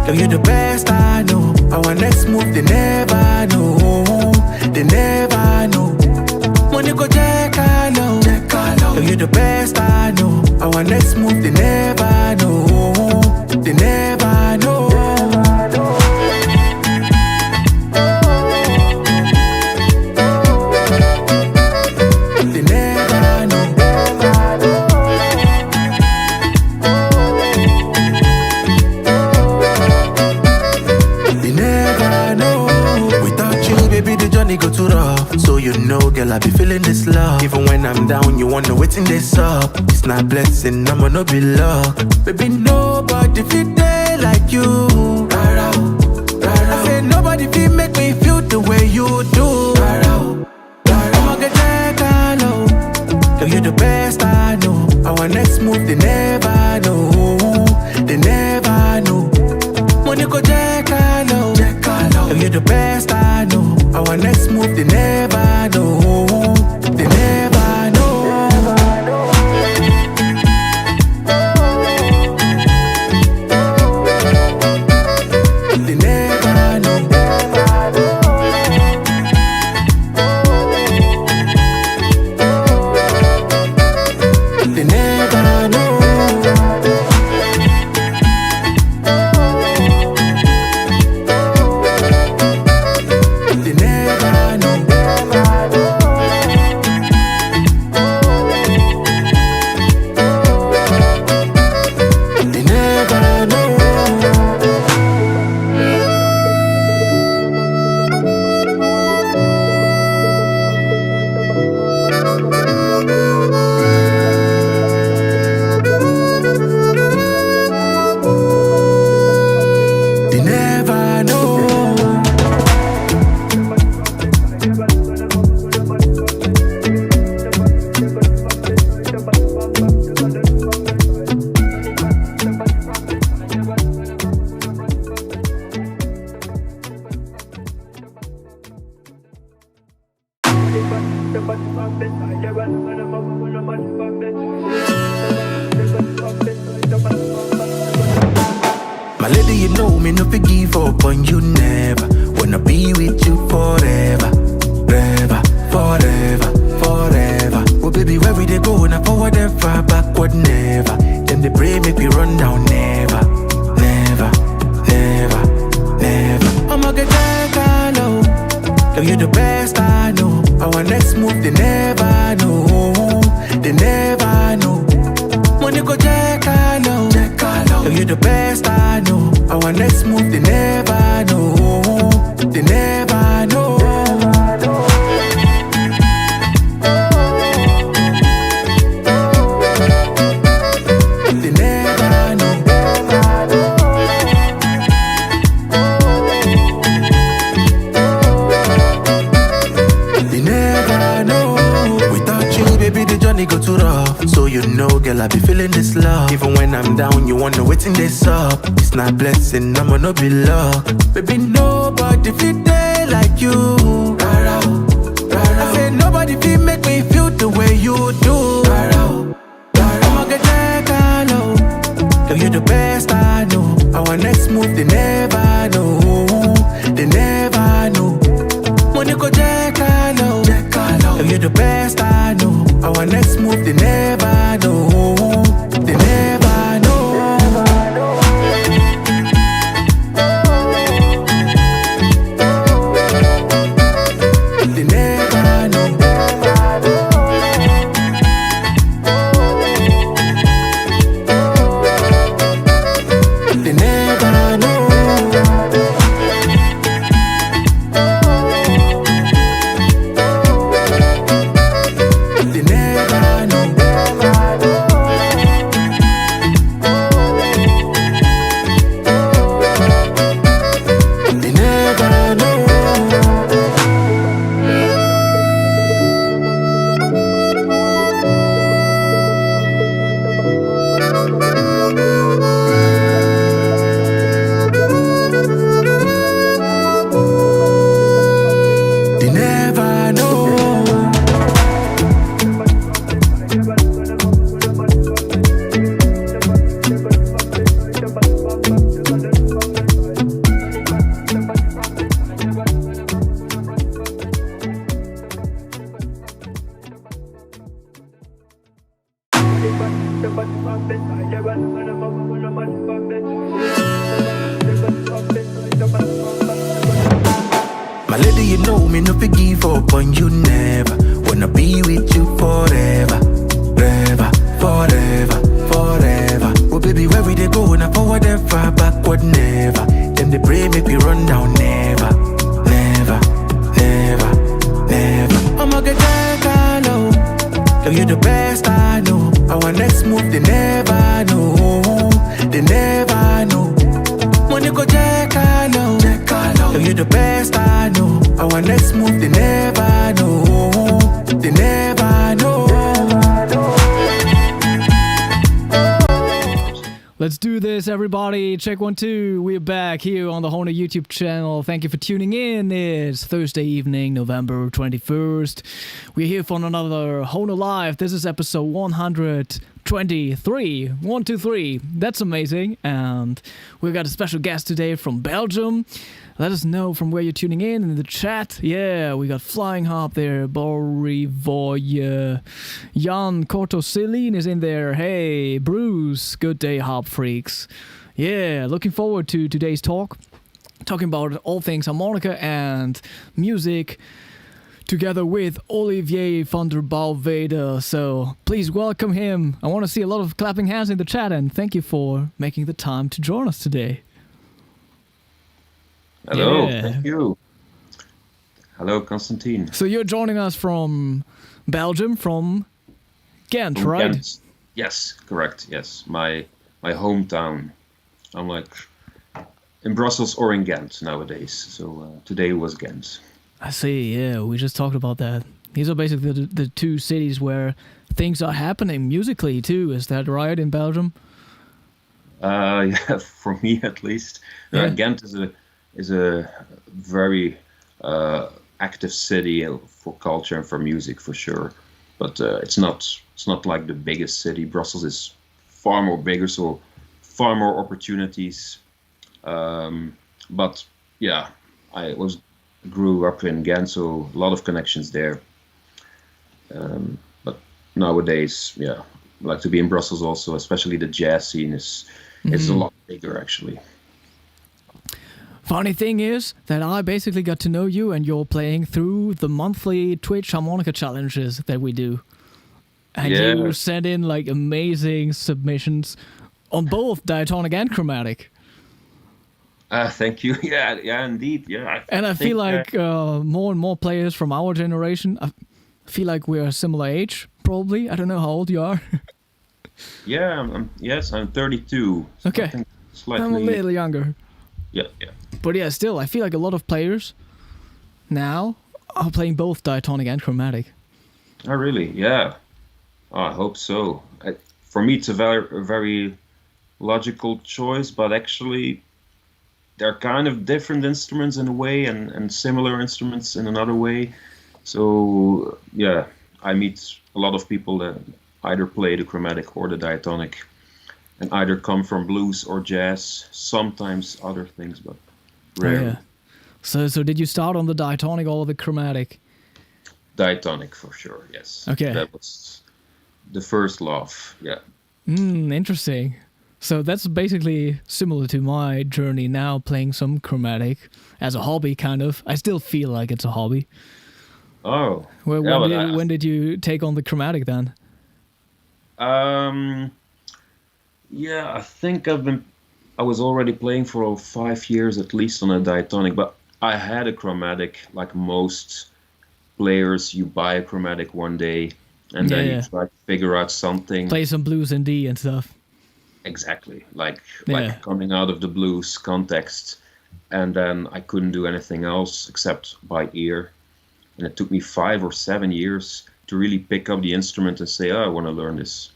Girl, you the best I know. Our next move, they never know. They never know. Money go check I know. Girl, you the best I know. Our next move, they never know. They never know. They never know. They never know. Without you, baby, the journey go too rough. So you know, girl, I be feeling this love. Even when I'm down, you wanna wait in this up. It's not blessing, I'ma no be luck. Baby, nobody feel there like you. Rara, rara. I say nobody feel make me feel the way you do. Rara, rara. I'ma get that hello. Girl, you the best I know. Our next move, they never know. They never know. Money go check hello. Girl, you the best I know. Our next move, they never know. They never know. They never know. They never know. They never know. They never know. They never know. My lady, you know me, no fi give up on you never. Wanna be with you forever, forever, forever, forever. Oh baby, where we they go? Now forward and far, backward never. Them they pray make we run down never, never, never, never. I'ma get that low. Girl, you the best I know. Our next move, they never know. They never know. Money go check I know. Girl, you the best I know. Our next move, they never know. They never know. They never know. They never know. Without you, baby, the journey go too rough. So you know, girl, I be feeling this love. Even when I'm down, you wanna wait in this up. It's not blessing, I'ma no be luck. Baby, nobody feel there like you. Rara, rara. I say nobody feel make me feel the way you do. Rara, rara. I'ma get that hello. Girl, you the best I know. Our next move, they never know. They never know. Money go check hello. Girl, you the best I know. Our next move, they never know. They never know. They never know. They never know. My lady, you know me, no forgive up on you never. Wanna be with you forever, forever, forever, forever. Oh baby, where we they go, now forward ever, backward never. Them they pray make we run down never, never, never, never. I'ma get that low. Girl, you're the best I know. Our next move, they never know, they never know. When you go check I know, girl, you're the best I know. Our next move, they never know, they never know. Let's do this, everybody. Check 1, 2. We're back here on the Hohner YouTube channel. Thank you for tuning in. It's Thursday evening, November 21st. We're here for another Hohner Live. This is episode 123. 123. That's amazing. And we've got a special guest today from Belgium. Let us know from where you're tuning in the chat. Yeah, we got Flying Hop there. Borivoy. Jan Kortosilin is in there. Hey, Bruce. Good day, Hop Freaks. Yeah, looking forward to today's talk. Talking about all things harmonica and music together with Olivier Vander Bauwede. So please welcome him. I want to see a lot of clapping hands in the chat, and thank you for making the time to join us today. Hello, Yeah. Thank you. Hello, Konstantin. So you're joining us from Belgium, from Ghent, From right? Ghent. Yes, correct. Yes, my hometown. I'm like in Brussels or in Ghent nowadays. So today was Ghent. I see, yeah, we just talked about that. These are basically the two cities where things are happening musically too, is that right, in Belgium? Yeah, for me at least. Yeah. Ghent is a very active city for culture and for music for sure. But it's not like the biggest city. Brussels is far more bigger, so far more opportunities. But yeah, I grew up in Ghent, so a lot of connections there. But nowadays, yeah, I like to be in Brussels also, especially the jazz scene is a lot bigger actually. Funny thing is that I basically got to know you and you're playing through the monthly Twitch harmonica challenges that we do. And Yeah. you sent in like amazing submissions on both diatonic and chromatic. Thank you. Yeah, indeed. Yeah. And I feel like more and more players from our generation, I feel like we're a similar age, probably. I don't know how old you are. Yeah, I'm 32. So Okay. I think I'm a slightly. little younger. Yeah. But yeah, still, I feel like a lot of players now are playing both diatonic and chromatic. Oh, really? Yeah. Oh, I hope so. For me, it's a very logical choice, but actually, they're kind of different instruments in a way, and similar instruments in another way. So yeah, I meet a lot of people that either play the chromatic or the diatonic, and either come from blues or jazz. Sometimes other things, but rarely. Yeah. So did you start on the diatonic or the chromatic? Diatonic for sure. Yes. Okay. That was the first love. Yeah. Interesting. So that's basically similar to my journey now, playing some chromatic as a hobby, kind of. I still feel like it's a hobby. Oh. When did you take on the chromatic then? Yeah, I think I was already playing for 5 years at least on a diatonic, but I had a chromatic. Like most players, you buy a chromatic one day and then you try to figure out something. Play some blues and D and stuff. Exactly, like Yeah. coming out of the blues context, and then I couldn't do anything else except by ear, and it took me 5 or 7 years to really pick up the instrument and say, oh, I want to learn this.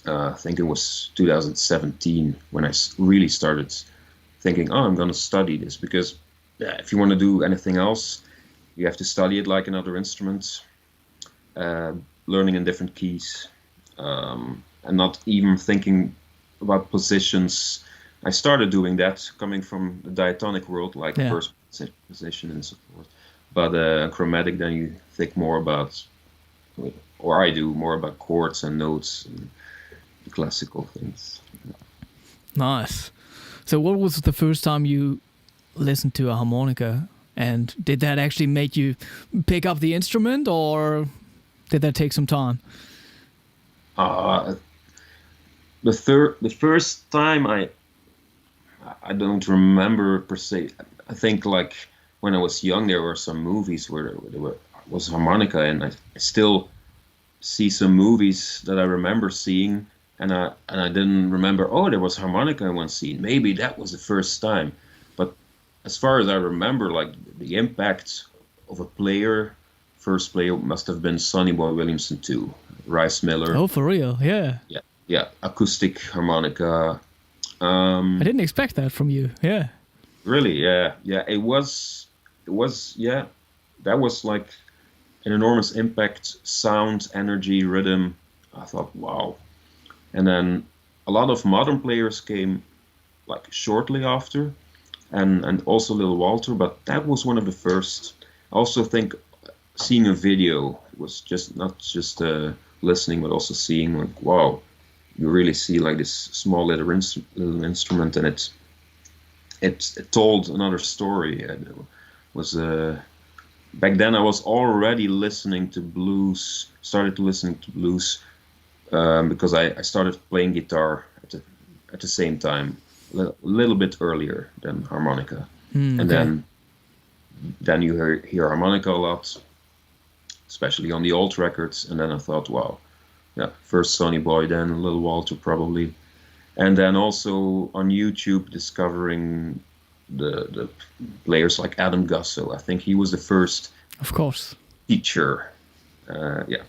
I think it was 2017 when I really started thinking, oh, I'm going to study this, because if you want to do anything else, you have to study it like another instrument, learning in different keys, and not even thinking about positions. I started doing that coming from the diatonic world, like first position and so forth. But chromatic, then you think more about or I do more about chords and notes and the classical things. Nice. So what was the first time you listened to a harmonica, and did that actually make you pick up the instrument, or did that take some time? The first time I don't remember per se. I think like when I was young, there were some movies where there was harmonica, and I still see some movies that I remember seeing, and I didn't remember. Oh, there was harmonica in one scene. Maybe that was the first time. But as far as I remember, like the impact of a player, first player must have been Sonny Boy Williamson too, Rice Miller. Oh, for real? Yeah. Yeah, acoustic harmonica. I didn't expect that from you. Yeah. Really, yeah. It was, yeah. That was like an enormous impact, sound, energy, rhythm. I thought, wow. And then a lot of modern players came like shortly after, and also Little Walter, but that was one of the first. I also think seeing a video was just not just listening, but also seeing like, wow, you really see like this small little instrument, and it told another story. And it was back then I was already listening to blues, started listening to blues because I started playing guitar at the same time, a little bit earlier than harmonica. And okay. then you hear harmonica a lot, especially on the old records. And then I thought, wow, yeah, first Sonny Boy, then Little Walter probably. And then also on YouTube discovering the players like Adam Gusso. I think he was the first, Of course. teacher. Yeah.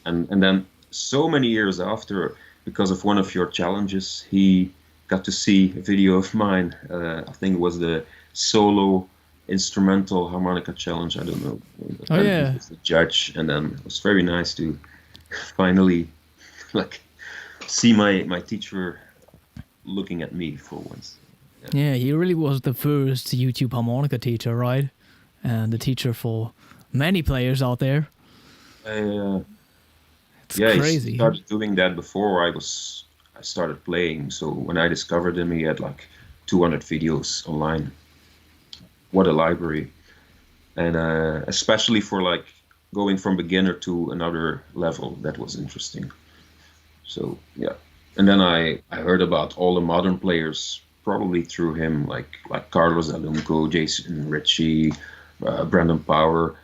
And then so many years after, because of one of your challenges, he got to see a video of mine. I think it was the solo instrumental harmonica challenge. I don't know. Oh, yeah. He was the judge, and then it was very nice to finally like see my teacher looking at me for once. Yeah, he really was the first YouTube harmonica teacher, right? And the teacher for many players out there. It's Yeah, crazy. he started doing that before I started playing. So when I discovered him, he had like 200 videos online. What a library. And especially for like going from beginner to another level, that was interesting. So yeah. And then I heard about all the modern players probably through him, like Carlos Alunco, Jason Ritchie, Brandon Power.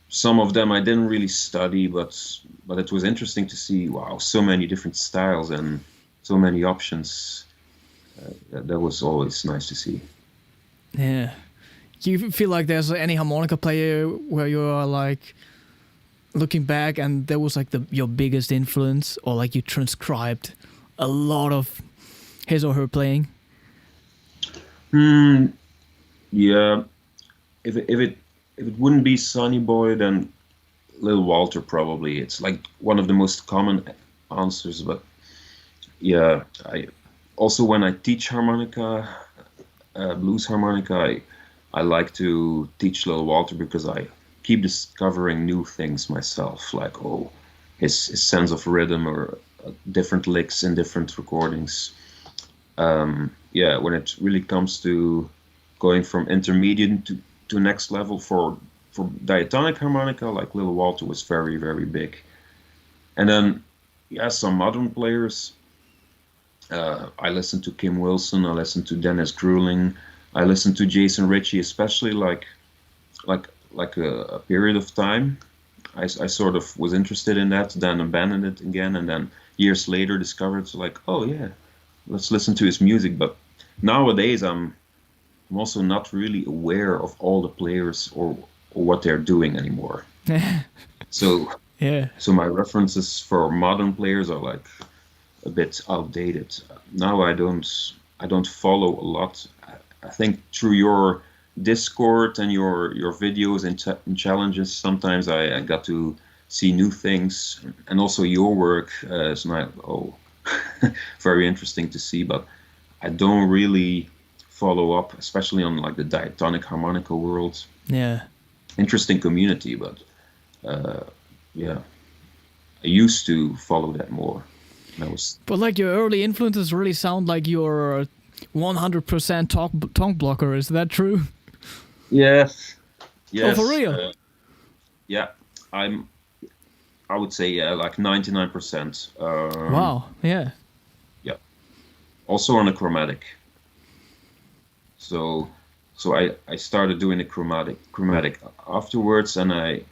Some of them I didn't really study, but it was interesting to see, wow, so many different styles and so many options. That was always nice to see. Yeah. Do you feel like there's any harmonica player where you are like looking back and there was like your biggest influence, or like you transcribed a lot of his or her playing? Yeah. If it wouldn't be Sonny Boy, then Little Walter probably. It's like one of the most common answers, but yeah, I also when I teach harmonica, blues harmonica, I like to teach Little Walter because I keep discovering new things myself, like his sense of rhythm or different licks in different recordings. Yeah, when it really comes to going from intermediate to next level for diatonic harmonica, like Little Walter was very, very big. And then, yeah, some modern players. I listened to Kim Wilson. I listened to Dennis Grueling. I listened to Jason Ritchie, especially like a period of time. I sort of was interested in that, then abandoned it again, and then years later discovered like, oh yeah, let's listen to his music. But nowadays I'm also not really aware of all the players or what they're doing anymore. So Yeah. so my references for modern players are like a bit outdated. Now I don't follow a lot. I think through your Discord and your videos and challenges, sometimes I got to see new things, and also your work is not very interesting to see. But I don't really follow up, especially on like the diatonic harmonica world. Yeah. Interesting community, but yeah. I used to follow that more. And I was But like your early influences really sound like you're 100% tongue blocker. Is that true? yes, Oh, for yes, real? yeah. I'm. I would say yeah, like 99%. Wow. Yeah. Yeah. Also on a chromatic. So I started doing the chromatic afterwards, and I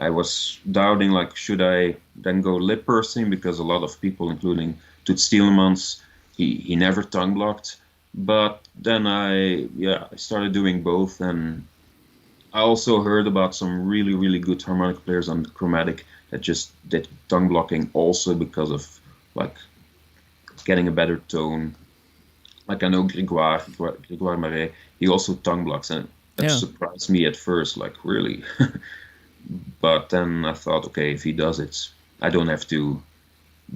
was doubting like should I then go lip pursing, because a lot of people, including Toots Stielemans, he never tongue blocked. But then I started doing both, and I also heard about some really good harmonic players on chromatic that just did tongue blocking also because of like getting a better tone. Like I know Grégoire Marais, he also tongue blocks, and that Yeah. surprised me at first, like really. But then I thought, okay, if he does it, I don't have to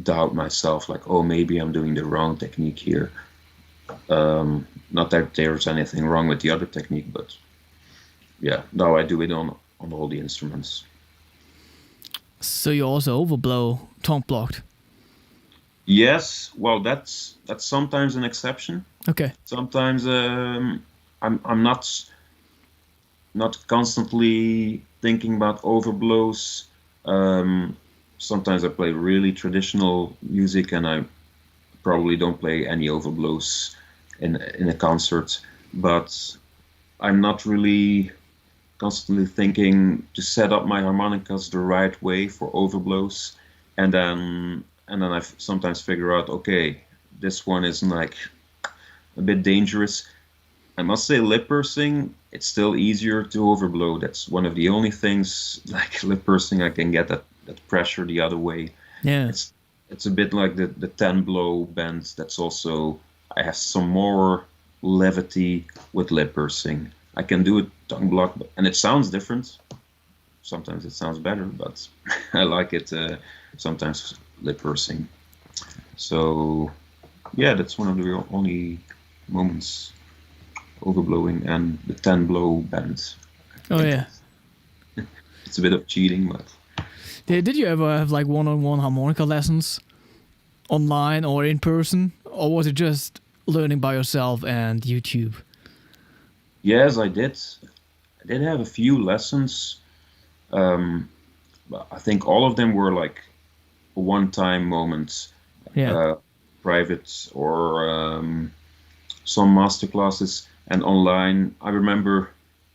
doubt myself, like, oh, maybe I'm doing the wrong technique here. Not that there's anything wrong with the other technique, but yeah, now I do it on all the instruments. So you also overblow tongue blocked. Yes, well, that's sometimes an exception. Okay. Sometimes I'm not constantly thinking about overblows. Sometimes I play really traditional music, and I probably don't play any overblows in a concert. But I'm not really constantly thinking to set up my harmonicas the right way for overblows, and then I sometimes figure out, okay, this one is like a bit dangerous. I must say, lip pursing, it's still easier to overblow. That's one of the only things, like lip pursing, I can get that pressure the other way. Yeah. It's a bit like the 10 blow bends. That's also, I have some more levity with lip pursing. I can do it tongue block, and it sounds different. Sometimes it sounds better, but I like it sometimes lip pursing. So yeah, that's one of the only moments, overblowing and the 10 blow bends. Oh yeah. It's a bit of cheating, but Did you ever have like one-on-one harmonica lessons online or in person, or was it just learning by yourself and YouTube? yes, I did. I did have a few lessons. But I think all of them were like one-time moments, Yeah. private or some master classes and online. I remember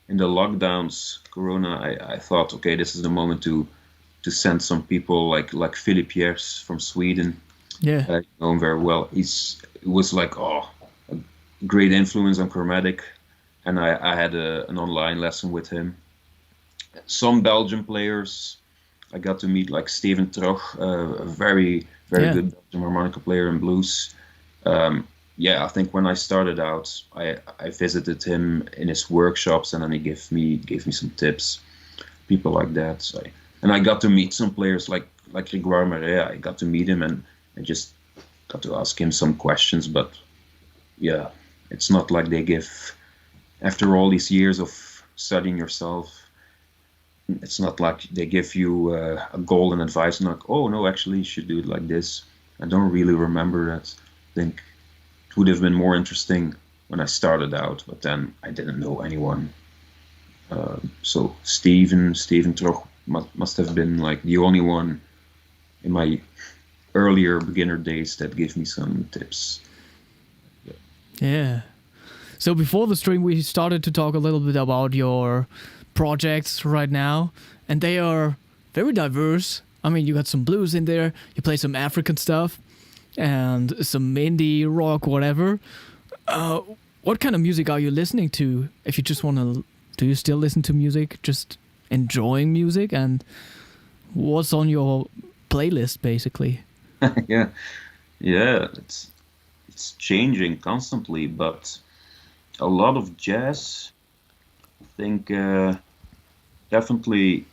in the lockdowns, Corona, I thought, okay, this is the moment to send some people like Philip Jers from Sweden. Yeah. I know him very well. It was like a great influence on chromatic, and I had an online lesson with him. Some Belgian players I got to meet, like Steven Troch, a very Yeah. good Belgian harmonica player in blues. Yeah, I think when I started out, I visited him in his workshops, and then he gave me some tips. People like that. So and I got to meet some players like Grégoire Marais. I got to meet him, and I just got to ask him some questions. But yeah, it's not like they give, after all these years of studying yourself, it's not like they give you a golden advice, like, oh no, actually you should do it like this. I don't really remember that. I think it would have been more interesting when I started out, but then I didn't know anyone. So Steven Troch must have been like the only one in my earlier beginner days that gave me some tips. Yeah. So before the stream, we started to talk a little bit about your projects right now, and they are very diverse. I mean, you got some blues in there, you play some African stuff, and some indie rock, whatever. What kind of music are you listening to? If you just want to, do you still listen to music? Just enjoying music, and what's on your playlist, basically? Yeah, it's changing constantly, but a lot of jazz. I think definitely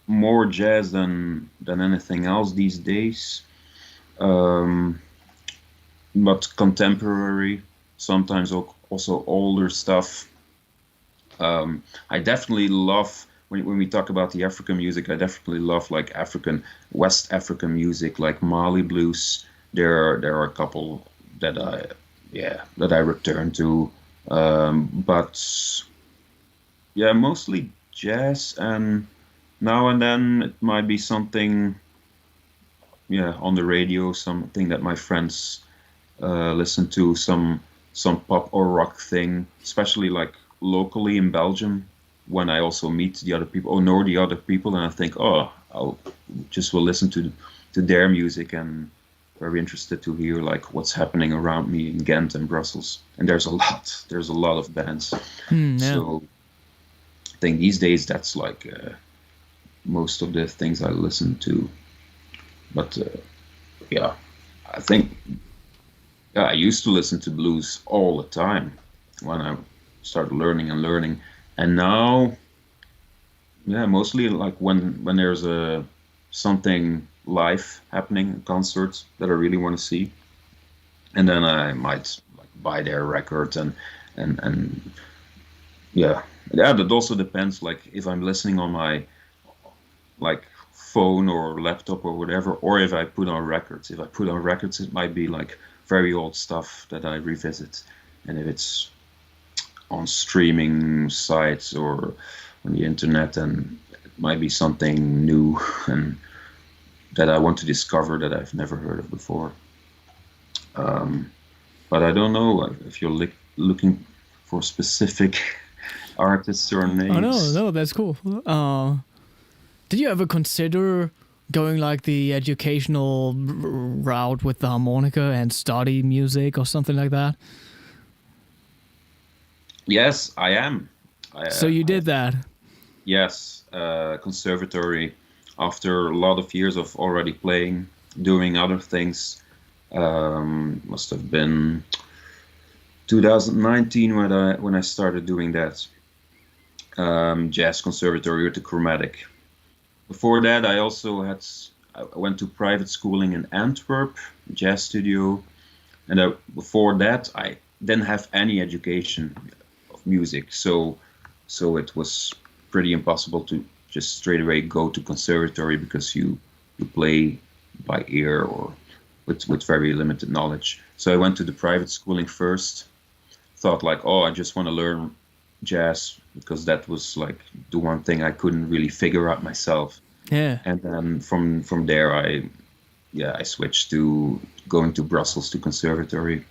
more jazz than anything else these days. But contemporary, sometimes also older stuff. I definitely love when we talk about the African music, I definitely love like West African music, like Mali blues. There are a couple that I return to, but yeah, mostly jazz, and now and then it might be something, yeah, on the radio, something that my friends listen to, some pop or rock thing, especially like locally in Belgium, when I also meet the other people or know the other people, and I think, oh, will listen to their music, and very interested to hear like what's happening around me in Ghent and Brussels. And there's a lot of bands. Yeah. So I think these days that's like most of the things I listen to. But yeah, I think I used to listen to blues all the time when I started learning, and now, yeah, mostly like when there's something live happening, a concert that I really want to see, and then I might like buy their record, and yeah, that also depends. Like if I'm listening on my like phone or laptop or whatever, or if I put on records. If I put on records, it might be like very old stuff that I revisit, and if it's on streaming sites or on the internet, and it might be something new and that I want to discover that I've never heard of before. But I don't know if you're looking for specific artists or names. Oh no, that's cool. Did you ever consider going like the educational route with the harmonica and study music or something like that? Yes, I am. So you did that? Yes, conservatory. After a lot of years of already playing, doing other things, must have been 2019 when I started doing that. Jazz conservatory with the chromatic. Before that, I went to private schooling in Antwerp, jazz studio, and before that, I didn't have any education of music, so it was pretty impossible to just straight away go to conservatory, because you play by ear or with very limited knowledge. So I went to the private schooling first. Thought like, oh, I just want to learn jazz, because that was like the one thing I couldn't really figure out myself. Yeah. And then from there, I switched to going to Brussels to conservatory.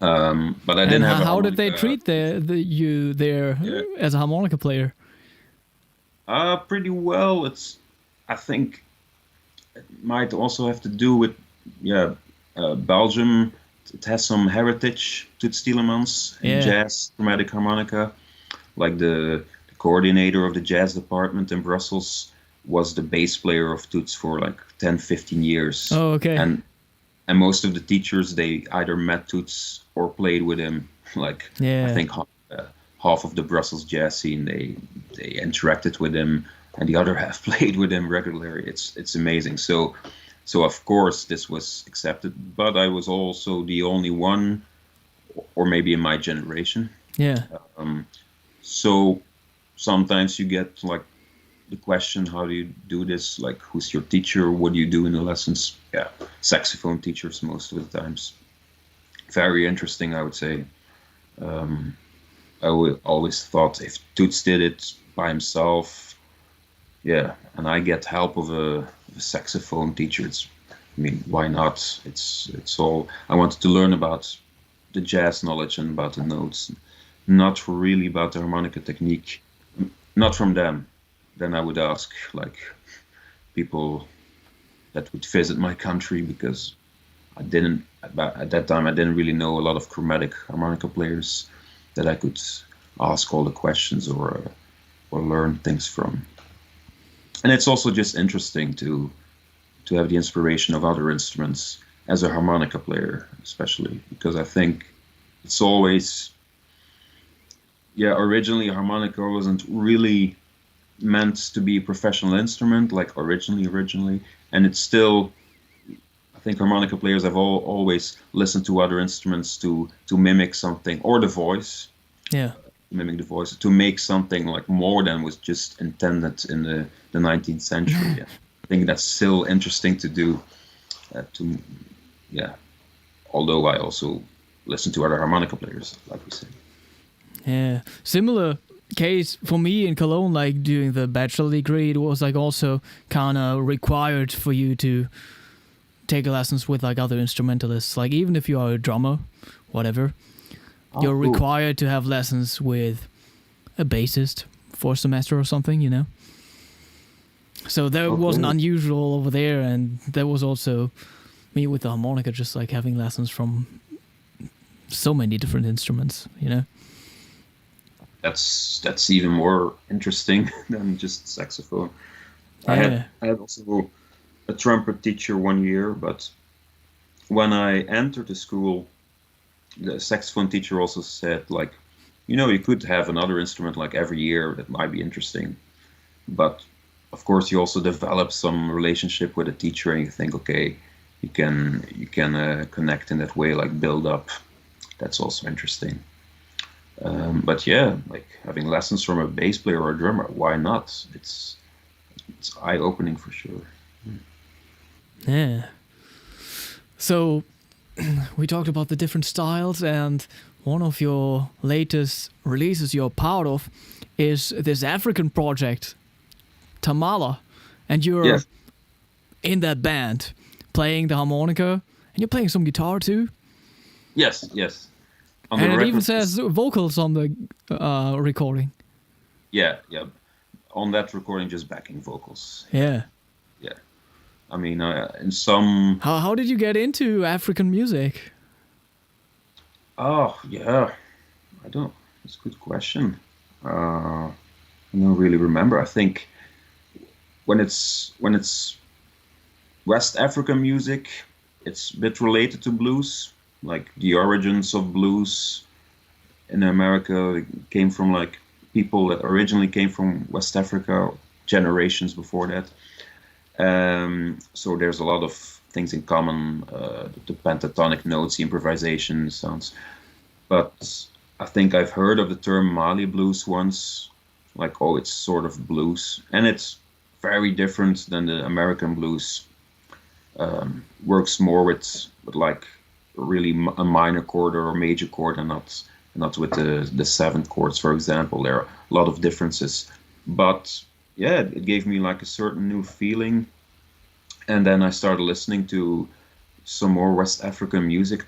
But I didn't have. How did they treat you there as a harmonica player? Pretty well. I think it might also have to do with Belgium. It has some heritage to Tielemans in jazz, chromatic harmonica. Like the coordinator of the jazz department in Brussels was the bass player of Toots for like 10, 15 years. Oh, okay. And most of the teachers, they either met Toots or played with him. Like, I think half of the Brussels jazz scene, they interacted with him, and the other half played with him regularly. It's amazing. So of course this was accepted, but I was also the only one, or maybe in my generation. Yeah. So sometimes you get like the question, how do you do this? Like, who's your teacher? What do you do in the lessons? Yeah, saxophone teachers most of the times. Very interesting, I would say. I always thought if Toots did it by himself, and I get help of a saxophone teacher, why not? It's all I wanted to learn about the jazz knowledge and about the notes, not really about the harmonica technique. Not from them. Then I would ask like people that would visit my country, because at that time I didn't really know a lot of chromatic harmonica players that I could ask all the questions or learn things from. And it's also just interesting to have the inspiration of other instruments as a harmonica player, especially because I think it's always, originally harmonica wasn't really meant to be a professional instrument, like originally, and it's still, I think harmonica players have always listened to other instruments to mimic something, or the voice. Yeah. mimic the voices, to make something like more than was just intended in the 19th century. Yeah. I think that's still interesting to do. Yeah. Although I also listen to other harmonica players, like we said. Yeah, similar case for me in Cologne. Like doing the bachelor degree, it was like also kind of required for you to take lessons with like other instrumentalists. Like even if you are a drummer, whatever, you're Cool. required to have lessons with a bassist for a semester or something, you know. So that wasn't unusual over there, and there was also me with the harmonica, just like having lessons from so many different instruments, you know. That's even more interesting than just saxophone. Yeah. I had also a trumpet teacher 1 year, but when I entered the school, the saxophone teacher also said, like, you could have another instrument like every year that might be interesting, but of course you also develop some relationship with a teacher, and you think, okay, you can connect in that way, like build up. That's also interesting. But yeah, like having lessons from a bass player or a drummer, why not? It's eye-opening for sure. Yeah. So we talked about the different styles, and one of your latest releases you're proud of is this African project, Tamala, and you're in that band playing the harmonica, and you're playing some guitar too. Yes. On And the it record, even says vocals on the recording. yeah. On that recording, just backing vocals. Yeah. Yeah. I mean, in some. How did you get into African music? Oh yeah, I don't. It's a good question. I don't really remember. I think when it's West African music, it's a bit related to blues. Like the origins of blues in America came from like people that originally came from West Africa, generations before that. So there's a lot of things in common, the pentatonic notes, the improvisation sounds. But I think I've heard of the term Mali blues once, like, oh, it's sort of blues. And it's very different than the American blues. Works more with like really a minor chord or a major chord, and not with the seventh chords, for example. There are a lot of differences. But yeah, it gave me like a certain new feeling. And then I started listening to some more West African music.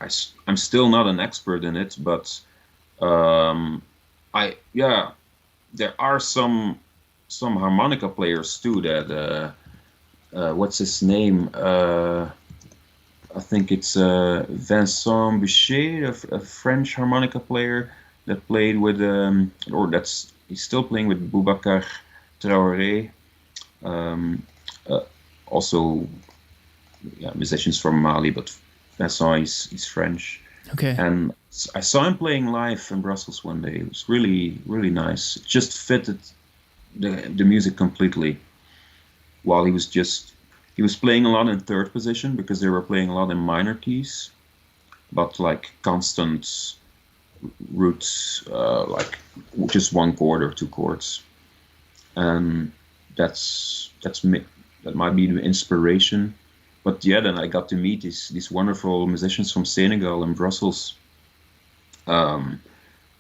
I'm still not an expert in it, but there are some harmonica players too that what's his name? I think it's Vincent Boucher, a French harmonica player that played with he's still playing with Boubacar Traoré. Also, musicians from Mali, but Vincent is French. Okay. And I saw him playing live in Brussels one day. It was really, really nice. It just fitted the music completely. While he was playing a lot in third position because they were playing a lot in minor keys, but like constant roots, like just one chord or two chords. And that might be the inspiration. But yeah, then I got to meet these wonderful musicians from Senegal in Brussels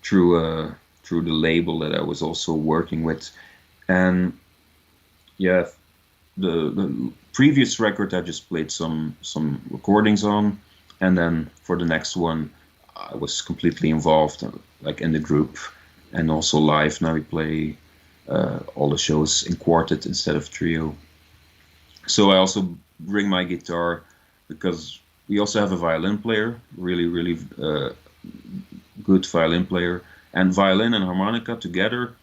through the label that I was also working with. And yeah, the previous record I just played some recordings on, and then for the next one I was completely involved, like in the group and also live. Now we play all the shows in quartet instead of trio. So I also bring my guitar because we also have a violin player, really good violin player, and violin and harmonica together,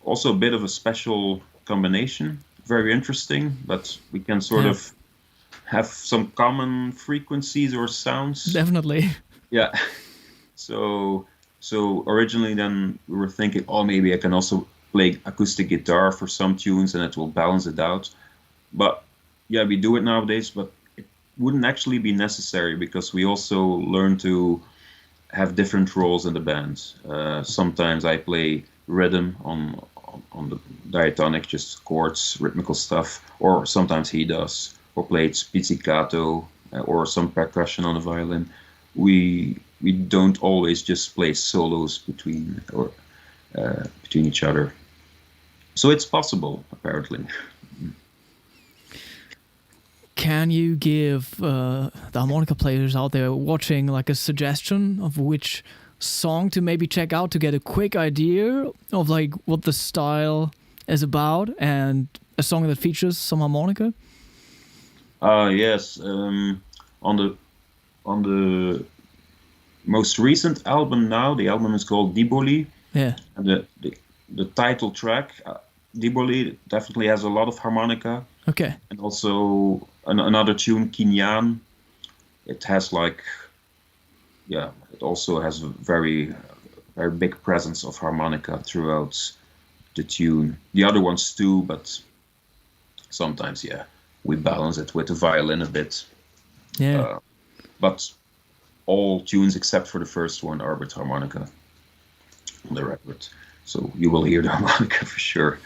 also a bit of a special combination. Very interesting, but we can sort of have some common frequencies or sounds. Definitely. Yeah. So originally then we were thinking, oh, maybe I can also play acoustic guitar for some tunes and it will balance it out. But yeah, we do it nowadays, but it wouldn't actually be necessary because we also learn to have different roles in the band. Sometimes I play rhythm on the diatonic, just chords, rhythmical stuff, or sometimes he does, or plays pizzicato or some percussion on the violin. We don't always just play solos between each other. So it's possible, apparently. Can you give the harmonica players out there watching like a suggestion of which song to maybe check out to get a quick idea of like what the style is about and a song that features some harmonica? Yes. On the most recent album now, the album is called Diboli. Yeah. And the title track, Diboli, definitely has a lot of harmonica. Okay. And also another tune, Kinyan. It has it also has a very big presence of harmonica throughout the tune. The other ones too, but sometimes, we balance it with the violin a bit. Yeah. But all tunes except for the first one are with harmonica on the record. So you will hear the harmonica for sure.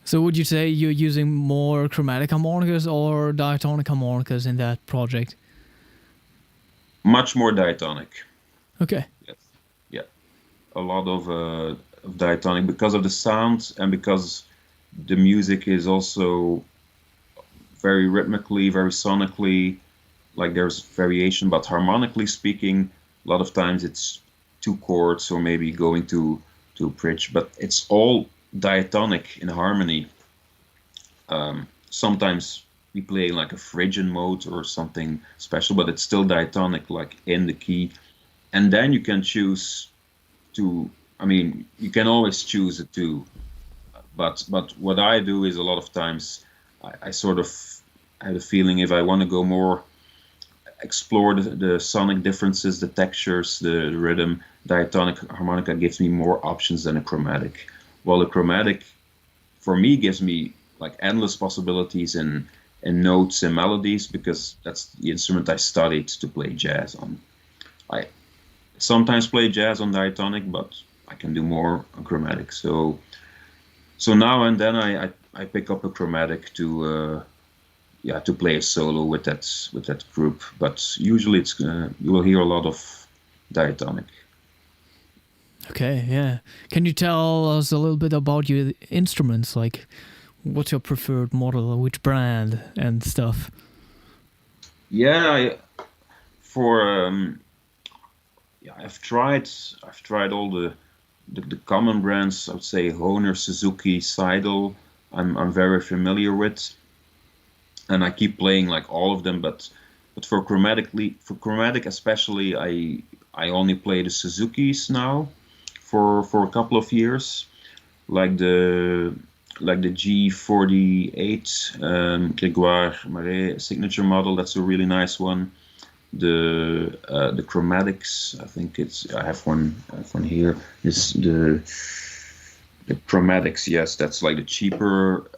So would you say you're using more chromatic harmonicas or diatonic harmonicas in that project? Much more diatonic. Okay. Yes. Yeah. A lot of diatonic because of the sound and because the music is also very rhythmically, very sonically, like there's variation, but harmonically speaking, a lot of times it's two chords or maybe going to a bridge, but it's all diatonic in harmony. Sometimes we play like a Phrygian mode or something special, but it's still diatonic, like in the key. And then you can choose to, you can always choose it too. But what I do is a lot of times I sort of have a feeling if I want to go more, explore the sonic differences, the textures, the rhythm, diatonic harmonica gives me more options than a chromatic. While a chromatic, for me, gives me like endless possibilities in notes and melodies because that's the instrument I studied to play jazz on. I sometimes play jazz on diatonic, but I can do more on chromatic. So now and then I pick up a chromatic to play a solo with that group. But usually it's you will hear a lot of diatonic. Okay, yeah. Can you tell us a little bit about your instruments? Like, what's your preferred model, or which brand and stuff? Yeah, I've tried all the common brands. I would say Hohner, Suzuki, Seidel. I'm very familiar with, and I keep playing like all of them. But for chromatic especially, I only play the Suzukis now for a couple of years, like the G48 Grégoire Marais signature model. That's a really nice one. The chromatics, I think I have one here. Is the chromatics? Yes, that's like the cheaper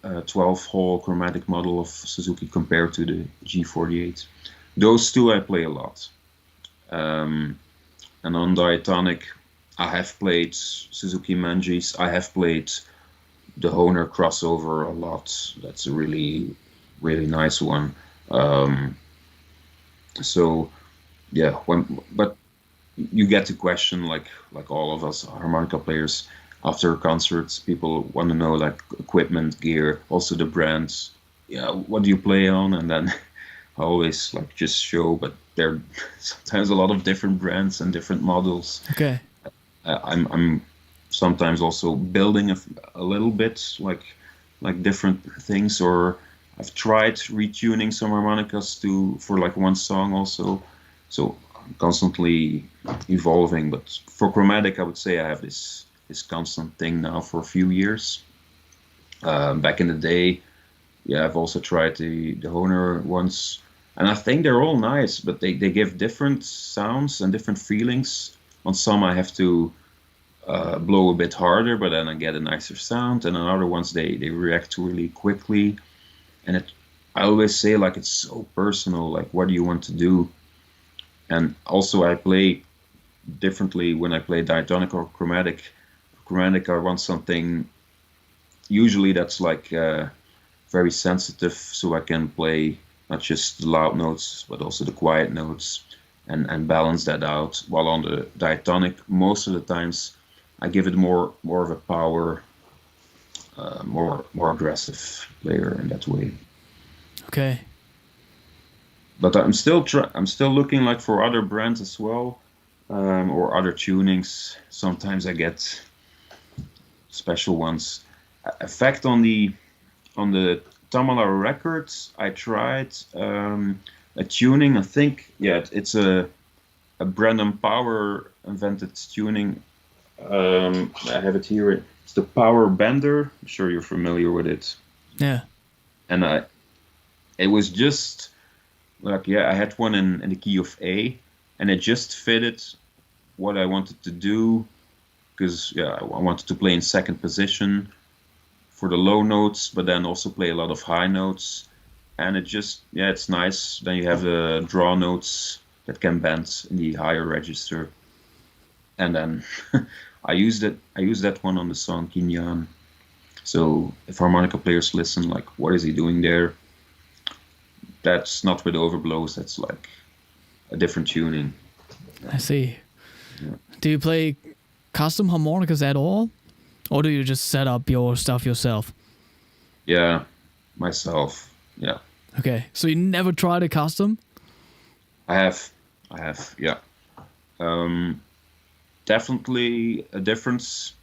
12-hole chromatic model of Suzuki compared to the G48. Those two I play a lot. And on diatonic, I have played Suzuki Manjis. I have played the Hohner crossover a lot. That's a really, really nice one. So, yeah. But you get to question like all of us harmonica players after concerts. People want to know like equipment, gear, also the brands. Yeah, what do you play on? And then I always like just show, but there are sometimes a lot of different brands and different models. Okay. I'm sometimes also building a little bit like different things, or I've tried retuning some harmonicas for like one song also. So I'm constantly evolving. But for chromatic, I would say I have this constant thing now for a few years. Back in the day, I've also tried the Hohner ones, and I think they're all nice, but they give different sounds and different feelings. On some I have to blow a bit harder, but then I get a nicer sound, and on other ones they react really quickly. And I always say like it's so personal, like what do you want to do? And also I play differently when I play diatonic or chromatic. Chromatic, I want something usually that's like very sensitive, so I can play not just the loud notes but also the quiet notes and balance that out. While on the diatonic, most of the times I give it more of a power, more aggressive player in that way. Okay. But I'm still looking like for other brands as well, or other tunings. Sometimes I get special ones. In fact, on the Tamala records, I tried a tuning. I think it's a Brandon Power invented tuning. I have it here. It's the Power Bender. I'm sure you're familiar with it. Yeah. And it was just like, I had one in the key of A, and it just fitted what I wanted to do, because I wanted to play in second position for the low notes, but then also play a lot of high notes. And it just, it's nice. Then you have the draw notes that can bend in the higher register. And then I used that one on the song Kinyan. So if harmonica players listen, like, what is he doing there? That's not with overblows, that's like a different tuning. I see. Yeah. Do you play custom harmonicas at all? Or do you just set up your stuff yourself? Yeah, myself. Yeah. Okay, so you never tried a custom? I have, yeah. Definitely a difference.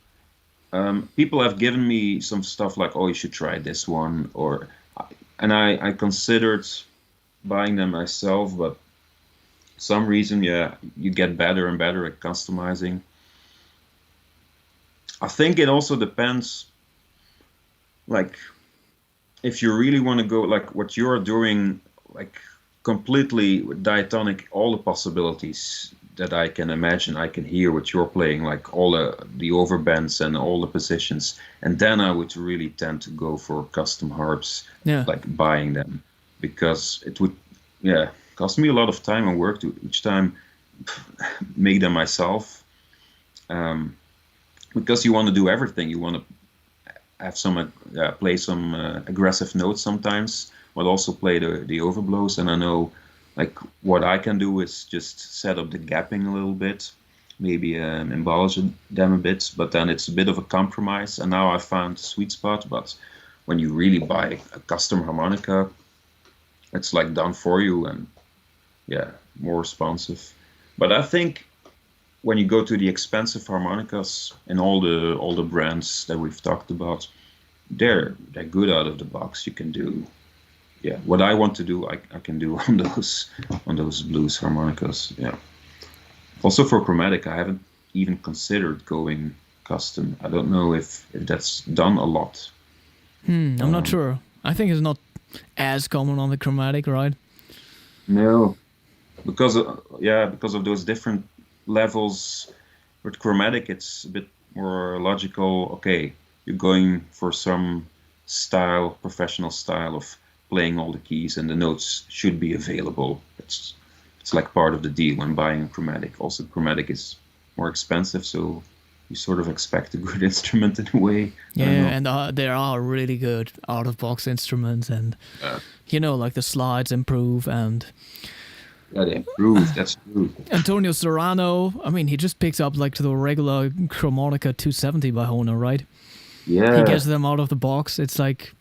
People have given me some stuff like, oh, you should try this one, and I considered buying them myself, but some reason, you get better and better at customizing. I think it also depends, like, if you really want to go like what you're doing, like completely with diatonic, all the possibilities that I can imagine, I can hear what you're playing, like all the overbends and all the positions, and then I would really tend to go for custom harps, like buying them, because it would cost me a lot of time and work to each time make them myself, because you want to do everything. You want to have some play some aggressive notes sometimes, but also play the overblows. And I know, like, what I can do is just set up the gapping a little bit, maybe embellish them a bit, but then it's a bit of a compromise. And now I found the sweet spot. But when you really buy a custom harmonica, it's like done for you and more responsive. But I think when you go to the expensive harmonicas and all the brands that we've talked about, they're good out of the box. You can do what I want to do, I can do on those blues harmonicas. Yeah. Also for chromatic, I haven't even considered going custom. I don't know if that's done a lot. I'm not sure. I think it's not as common on the chromatic, right? No, because of those different levels. With chromatic, it's a bit more logical. Okay, you're going for some style, professional style of playing all the keys, and the notes should be available. It's like part of the deal when buying a chromatic. Also, chromatic is more expensive, so you sort of expect a good instrument in a way. Yeah, and there are really good out-of-box instruments, and like the slides improve, and they improve. That's true. Antonio Serrano, I mean, he just picks up like the regular Chromatica 270 by Hohner, right? Yeah. He gets them out of the box. It's like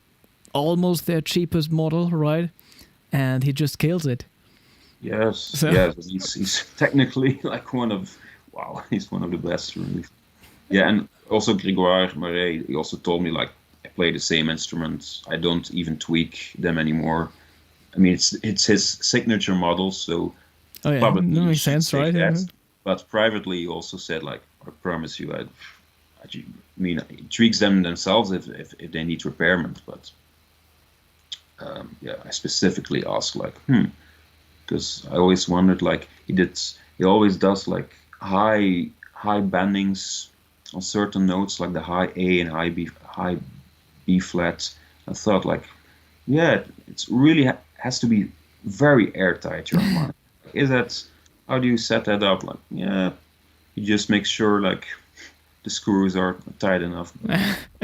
almost their cheapest model, right? And he just kills it. Yes. So. Yeah. He's technically like he's one of the best, really. Yeah, and also Grégoire Marais, he also told me, like, I play the same instruments. I don't even tweak them anymore. I mean, it's his signature model, so that makes sense, right? But privately, he also said, like, I promise you, I mean, he tweaks them themselves if they need repairment, but I specifically asked, like, because I always wondered, like, he always does like high bendings on certain notes, like the high A and high B flat. I thought, like, it's really has to be very airtight, your harmonica. Is that how do you set that up? Like, yeah, you just make sure like the screws are tight enough.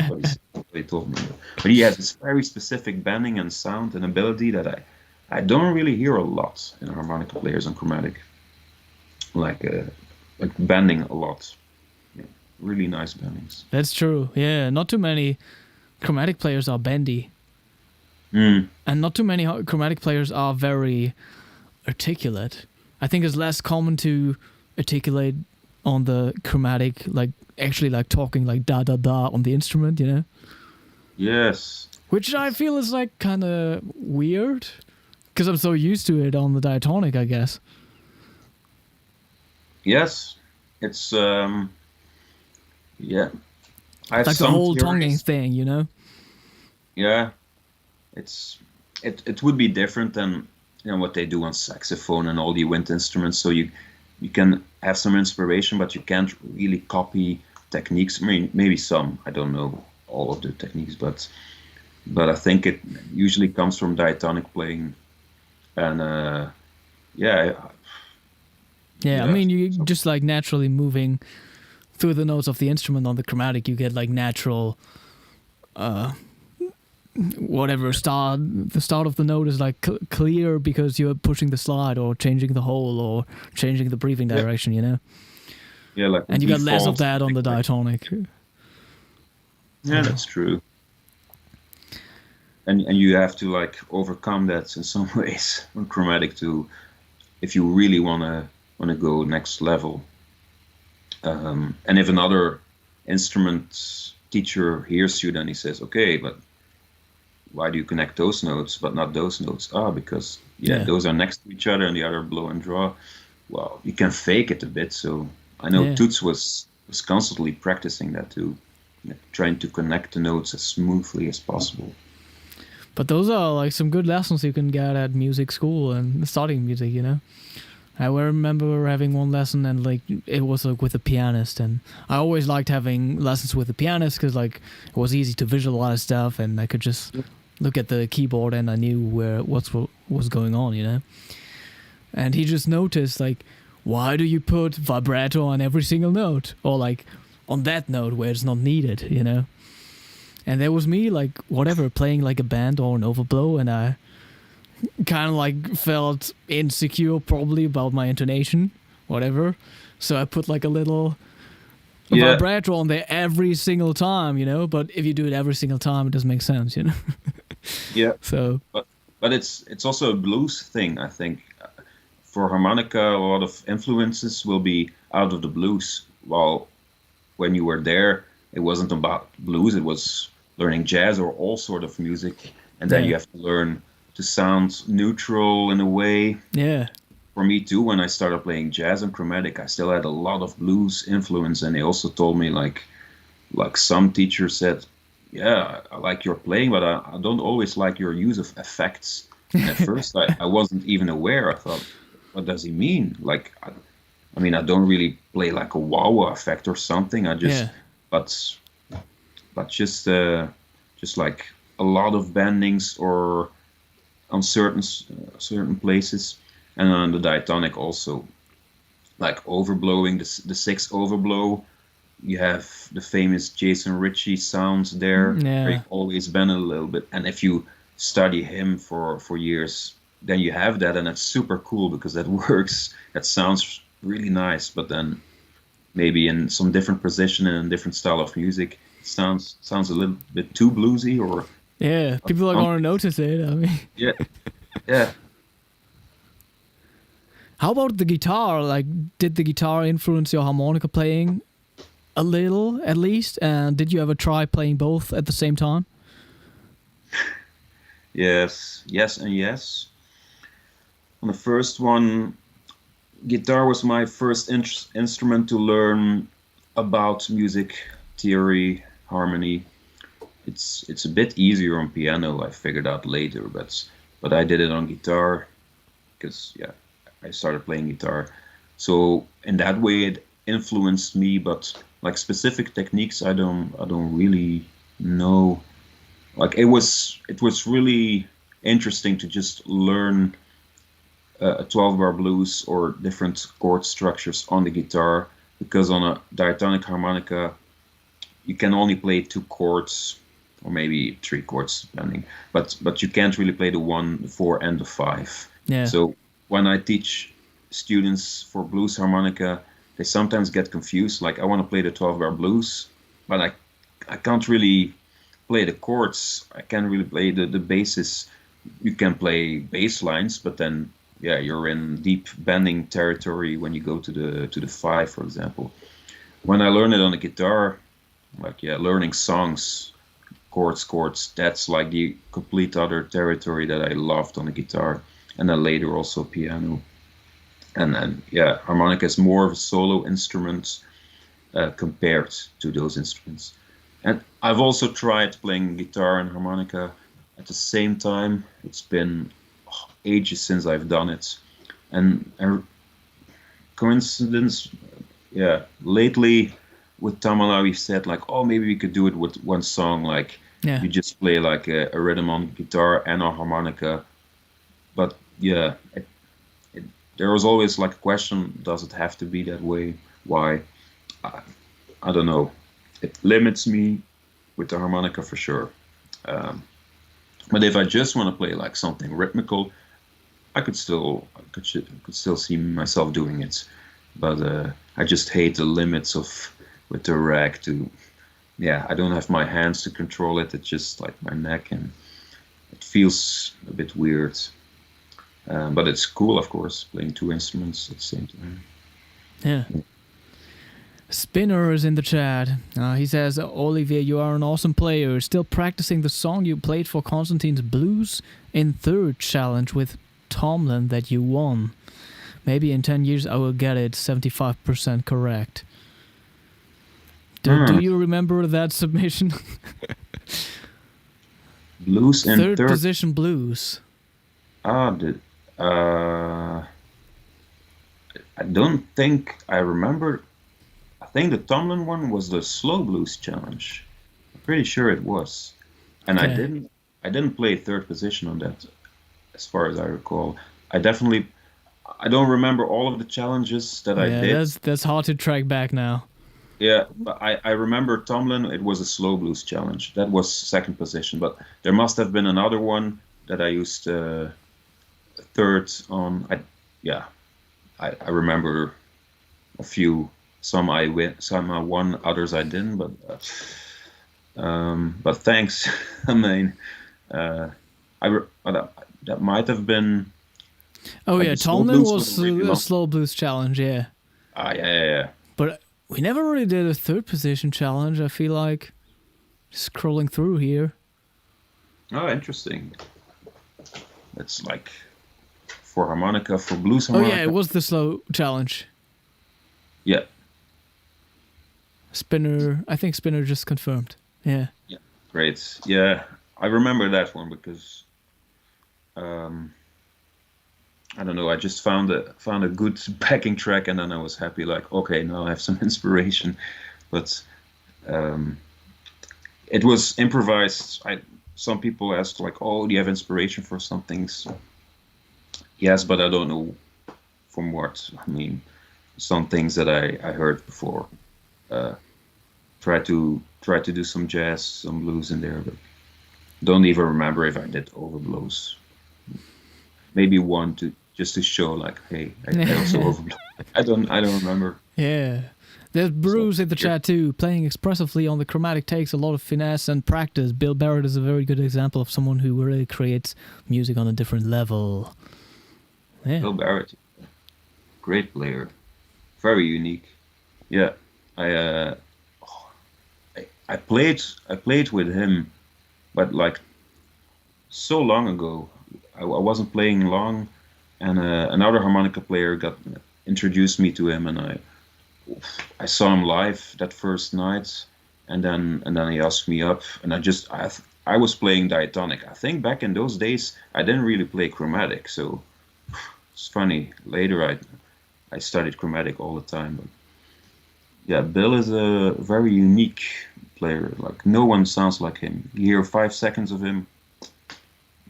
What he told me. But he has this very specific bending and sound and ability that I don't really hear a lot in harmonica players and chromatic. Like bending a lot. Yeah, really nice bendings. That's true. Yeah, not too many chromatic players are bendy. Mm. And not too many chromatic players are very articulate. I think it's less common to articulate on the chromatic, like actually like talking like da da da on the instrument, you know? Yes. Which I feel is like kind of weird because I'm so used to it on the diatonic, I guess. Yes. It's yeah. I have Like the some whole theories. tonguing thing, you know? Yeah. It would be different than what they do on saxophone and all the wind instruments. So you can have some inspiration, but you can't really copy techniques. I mean, maybe some. I don't know all of the techniques, but I think it usually comes from diatonic playing, and yeah. Yeah, I mean, you just like naturally moving through the notes of the instrument on the chromatic, you get like natural, whatever the start of the note is like clear because you're pushing the slide or changing the hole or changing the breathing direction, you know? Yeah, like. And you got less of default that on the diatonic. Yeah, that's true. And you have to like overcome that in some ways on chromatic too, if you really wanna go next level. And if another instrument teacher hears you, then he says, okay, but why do you connect those notes but not those notes? Because those are next to each other and the other blow and draw. Well, you can fake it a bit. So I know Toots was constantly practicing that too, trying to connect the notes as smoothly as possible. But those are like some good lessons you can get at music school and studying music, you know? I remember having one lesson and like it was like with a pianist, and I always liked having lessons with a pianist because like it was easy to visualize stuff and I could just look at the keyboard and I knew what was going on, you know? And he just noticed like, why do you put vibrato on every single note or like on that note where it's not needed, you know? And there was me like whatever playing like a band or an overblow, and I kind of like felt insecure probably about my intonation, whatever. So I put like a little vibrato on there every single time, you know. But if you do it every single time, it doesn't make sense, you know. Yeah. So. But it's also a blues thing, I think. For harmonica, a lot of influences will be out of the blues. While when you were there, it wasn't about blues. It was learning jazz or all sort of music, and then you have to learn to sound neutral in a way. Yeah. For me too, when I started playing jazz and chromatic, I still had a lot of blues influence, and they also told me like some teachers said, yeah, I like your playing, but I don't always like your use of effects. And at first I wasn't even aware. I thought, what does he mean? Like, I mean, I don't really play like a wah-wah effect or something. I just, but just like a lot of bendings or on certain places, and on the diatonic also, like overblowing the sixth overblow. You have the famous Jason Ritchie sounds there. Where you always bend a little bit, and if you study him for years, then you have that, and it's super cool because that works. That sounds really nice, but then maybe in some different position and a different style of music, it sounds a little bit too bluesy or. Yeah, people are gonna notice it. I mean. Yeah. How about the guitar? Like, did the guitar influence your harmonica playing a little, at least? And did you ever try playing both at the same time? Yes, and yes. On the first one, guitar was my first instrument to learn about music theory, harmony. It's a bit easier on piano, I figured out later, but I did it on guitar because I started playing guitar. So in that way it influenced me, but like specific techniques I don't really know. Like it was really interesting to just learn a 12-bar blues or different chord structures on the guitar, because on a diatonic harmonica you can only play 2 chords or maybe 3 chords depending, but you can't really play the 1, the 4, and the 5. Yeah. So when I teach students for blues harmonica, they sometimes get confused, like I want to play the 12-bar blues, but I can't really play the chords. I can't really play the basses. You can play bass lines, but then you're in deep bending territory when you go to the 5, for example. When I learn it on the guitar, learning songs, chords, that's like the complete other territory that I loved on the guitar, and then later also piano. And then harmonica is more of a solo instrument compared to those instruments. And I've also tried playing guitar and harmonica at the same time. It's been ages since I've done it, and coincidence, lately with Tamala we said like, oh, maybe we could do it with one song, like you just play like a rhythm on guitar and a harmonica. But there was always like a question, does it have to be that way? Why? I don't know. It limits me with the harmonica for sure. But if I just want to play like something rhythmical, I could still see myself doing it. But I just hate the limits with the rag to, I don't have my hands to control it. It's just like my neck, and it feels a bit weird. But it's cool, of course, playing 2 instruments at the same time. Yeah. Spinner is in the chat. He says, Olivier, you are an awesome player. Still practicing the song you played for Konstantin's Blues in 3rd challenge with Tomlin that you won. Maybe in 10 years I will get it 75% correct. Do you remember that submission? Blues in 3rd position blues. I don't think I remember. I think the Tomlin one was the slow blues challenge. I'm pretty sure it was, and okay. I didn't play 3rd position on that, as far as I recall. I don't remember all of the challenges that I did. That's hard to track back now. Yeah, but I remember Tomlin. It was a slow blues challenge. That was 2nd position, but there must have been another one that I used 3rd on. I remember a few. Some I won, others I didn't. But thanks. I mean, that might have been. Oh like yeah, Tomlin was a slow blues challenge. Yeah. Yeah. But we never really did a 3rd position challenge. I feel like scrolling through here. Oh, interesting. It's like for harmonica, for blues harmonica. Oh yeah, it was the slow challenge. Yeah. Spinner, I think Spinner just confirmed. Yeah. Yeah, great. Yeah, I remember that one because I don't know. I just found a good backing track, and then I was happy. Like, okay, now I have some inspiration. But it was improvised. Some people asked like, "Oh, do you have inspiration for some things?" Yes, but I don't know from what. I mean, some things that I heard before. Try to do some jazz, some blues in there, but don't even remember if I did overblows. Maybe one just to show like, hey, I also overblow. I don't remember. Yeah. There's Bruce in the chat too. Playing expressively on the chromatic takes a lot of finesse and practice. Bill Barrett is a very good example of someone who really creates music on a different level. Yeah. Bill Barrett, great player, very unique. Yeah, I played with him, but like so long ago. I wasn't playing long, and another harmonica player introduced me to him, and I saw him live that first night, and then he asked me up, and I was playing diatonic. I think back in those days I didn't really play chromatic, so it's funny. Later I studied chromatic all the time, but yeah, Bill is a very unique player. Like no one sounds like him. You hear 5 seconds of him,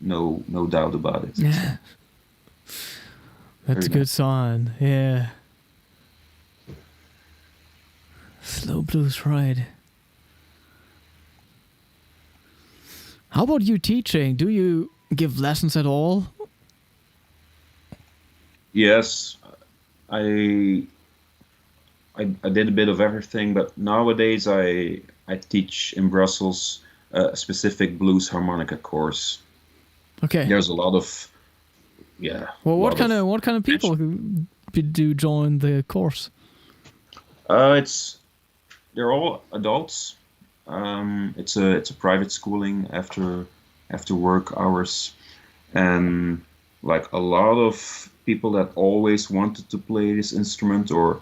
no doubt about it. Yeah. That's a Very good sign. Yeah. Slow blues, right? How about you teaching? Do you give lessons at all? Yes, I, I did a bit of everything, but nowadays I teach in Brussels a specific blues harmonica course. Okay. There's a lot of yeah. Well, a lot what kind of people do join the course? It's they're all adults. It's a private schooling after work hours, and like a lot of people that always wanted to play this instrument, or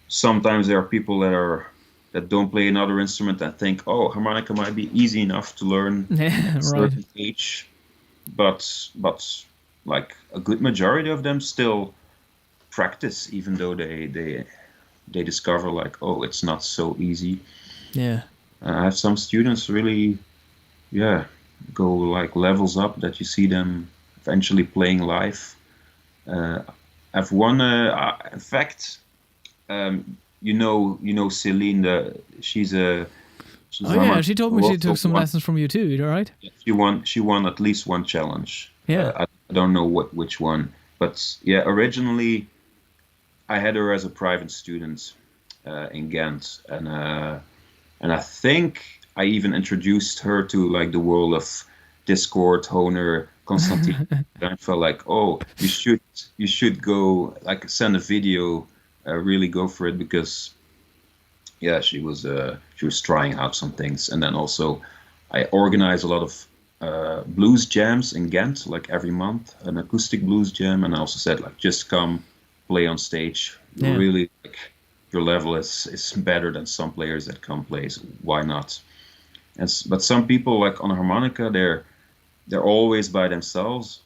sometimes there are people that don't play another instrument and think, oh, harmonica might be easy enough to learn Yeah, at a right. certain age, but like a good majority of them still practice, even though they discover like, oh, it's not so easy. Yeah. I have some students really, yeah, go like levels up that you see them eventually playing live. I've one, in fact, you know Celine, she's Oh yeah, she told me she also took some lessons from you too. Right? she won at least one challenge. Yeah. I don't know which one, but yeah, originally I had her as a private student in Ghent, and I think I even introduced her to like the world of Discord, Hohner, Konstantin Reinfeld. Like, oh, you should go like send a video, really go for it, because yeah, she was trying out some things, and then also I organize a lot of blues jams in Ghent, like every month, an acoustic blues jam, and I also said like just come play on stage. Yeah. Really, like your level is better than some players that come play. So why not? But some people like on harmonica, they're always by themselves.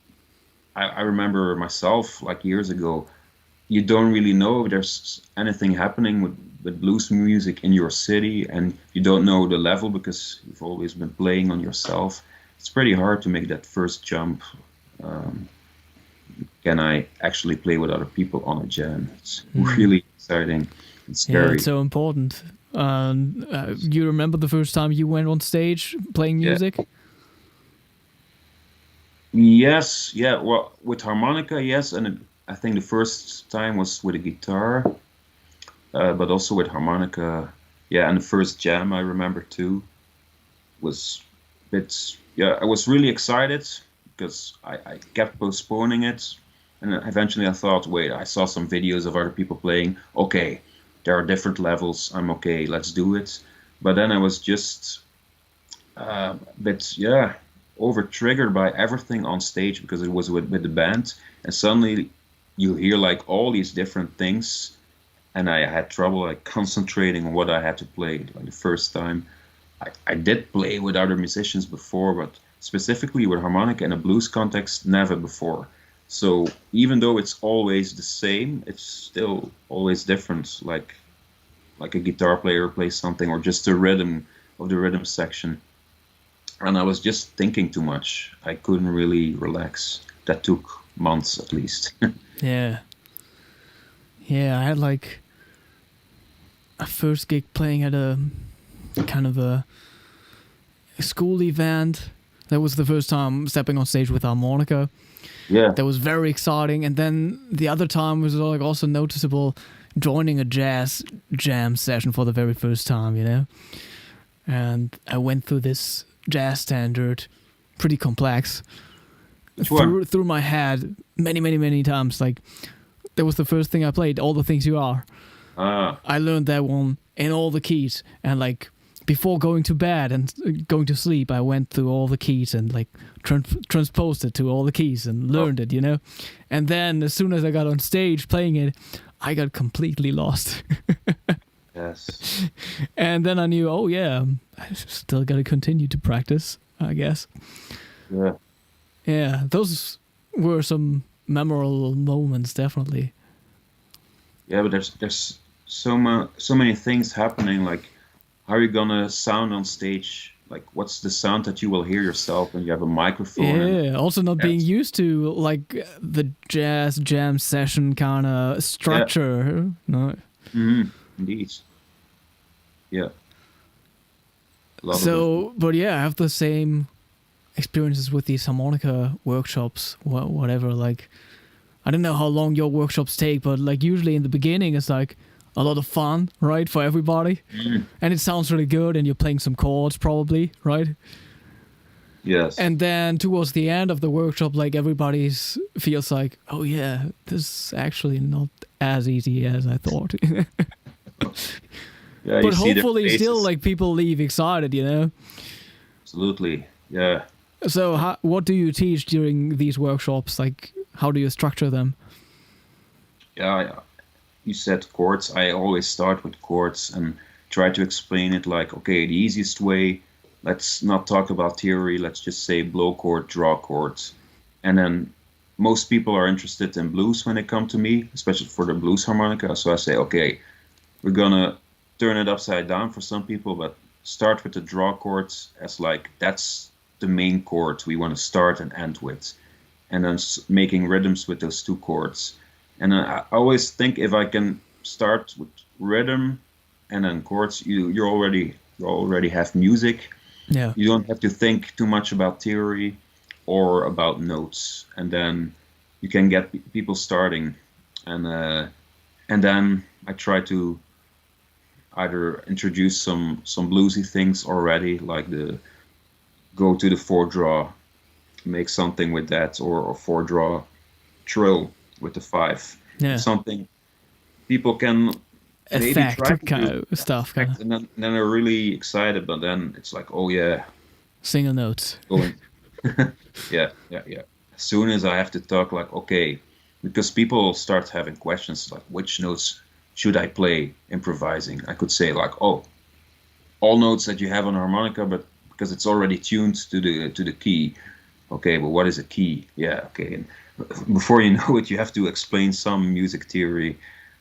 I remember myself like years ago. You don't really know if there's anything happening with blues music in your city, and you don't know the level because you've always been playing on yourself. It's pretty hard to make that first jump. Can I actually play with other people on a jam? It's really exciting and scary. Yeah, it's so important. You remember the first time you went on stage playing Yeah. music? Yes, yeah. Well, with harmonica, yes, and I think the first time was with a guitar, but also with harmonica. Yeah, and the first jam I remember too was a bit. Yeah, I was really excited because I kept postponing it, and then eventually I thought, wait, I saw some videos of other people playing. Okay, there are different levels. I'm okay. Let's do it. But then I was just a bit, yeah, over triggered by everything on stage because it was with the band, and suddenly you hear like all these different things, and I had trouble like concentrating on what I had to play. Like the first time I did play with other musicians before, but specifically with harmonica in a blues context, never before. So even though it's always the same, it's still always different. Like a guitar player plays something, or just the rhythm of the rhythm section. And I was just thinking too much. I couldn't really relax. That took months at least. Yeah. Yeah, I had like a first gig playing at a kind of a school event. That was the first time stepping on stage with harmonica. Yeah. That was very exciting. And then the other time was like also noticeable joining a jazz jam session for the very first time, you know? And I went through this jazz standard, pretty complex, through my head many times. Like, that was the first thing I played, All the Things You Are. I learned that one in all the keys, and like before going to bed and going to sleep, I went through all the keys and like transposed it to all the keys and learned it, you know. And then as soon as I got on stage playing it, I got completely lost. Yes. And then I knew, oh yeah, I still got to continue to practice, I guess. Yeah. Yeah, those were some memorable moments, definitely. Yeah, but there's so many things happening. Like, how are you gonna sound on stage like what's the sound that you will hear yourself when you have a microphone. Yeah, also not being used to like the jazz jam session kind of structure. No. Indeed. Yeah. So, but yeah, I have the same experiences with these harmonica workshops, whatever. Like, I don't know how long your workshops take, but like usually in the beginning, it's like a lot of fun, right, for everybody, and it sounds really good, and you're playing some chords, probably, right? Yes. And then towards the end of the workshop, like everybody's feels like, oh yeah, this is actually not as easy as I thought. Yeah, but hopefully still like people leave excited, you know? Absolutely. Yeah. So what do you teach during these workshops? Like, how do you structure them? Yeah, you said chords. I always start with chords and try to explain it like, okay, the easiest way, let's not talk about theory, let's just say blow chord, draw chords. And then most people are interested in blues when they come to me, especially for the blues harmonica. So I say, okay, we're gonna turn it upside down for some people, but start with the draw chords as like, that's the main chord we want to start and end with. And then making rhythms with those two chords. And I always think if I can start with rhythm and then chords, you already have music. Yeah. You don't have to think too much about theory or about notes, and then you can get people starting. And then I try to either introduce some bluesy things already, like go to the 4-draw, make something with that, or 4-draw trill with the 5. Yeah. Something people can maybe Effect try to kind do. of stuff. Kind of. And then they're really excited, but then it's like, oh yeah, Single notes. going. Yeah. As soon as I have to talk, like, okay, because people start having questions like, which notes should I play improvising? I could say like, oh, all notes that you have on a harmonica, but because it's already tuned to the key. Okay, but what is a key? Yeah, okay. And before you know it, you have to explain some music theory,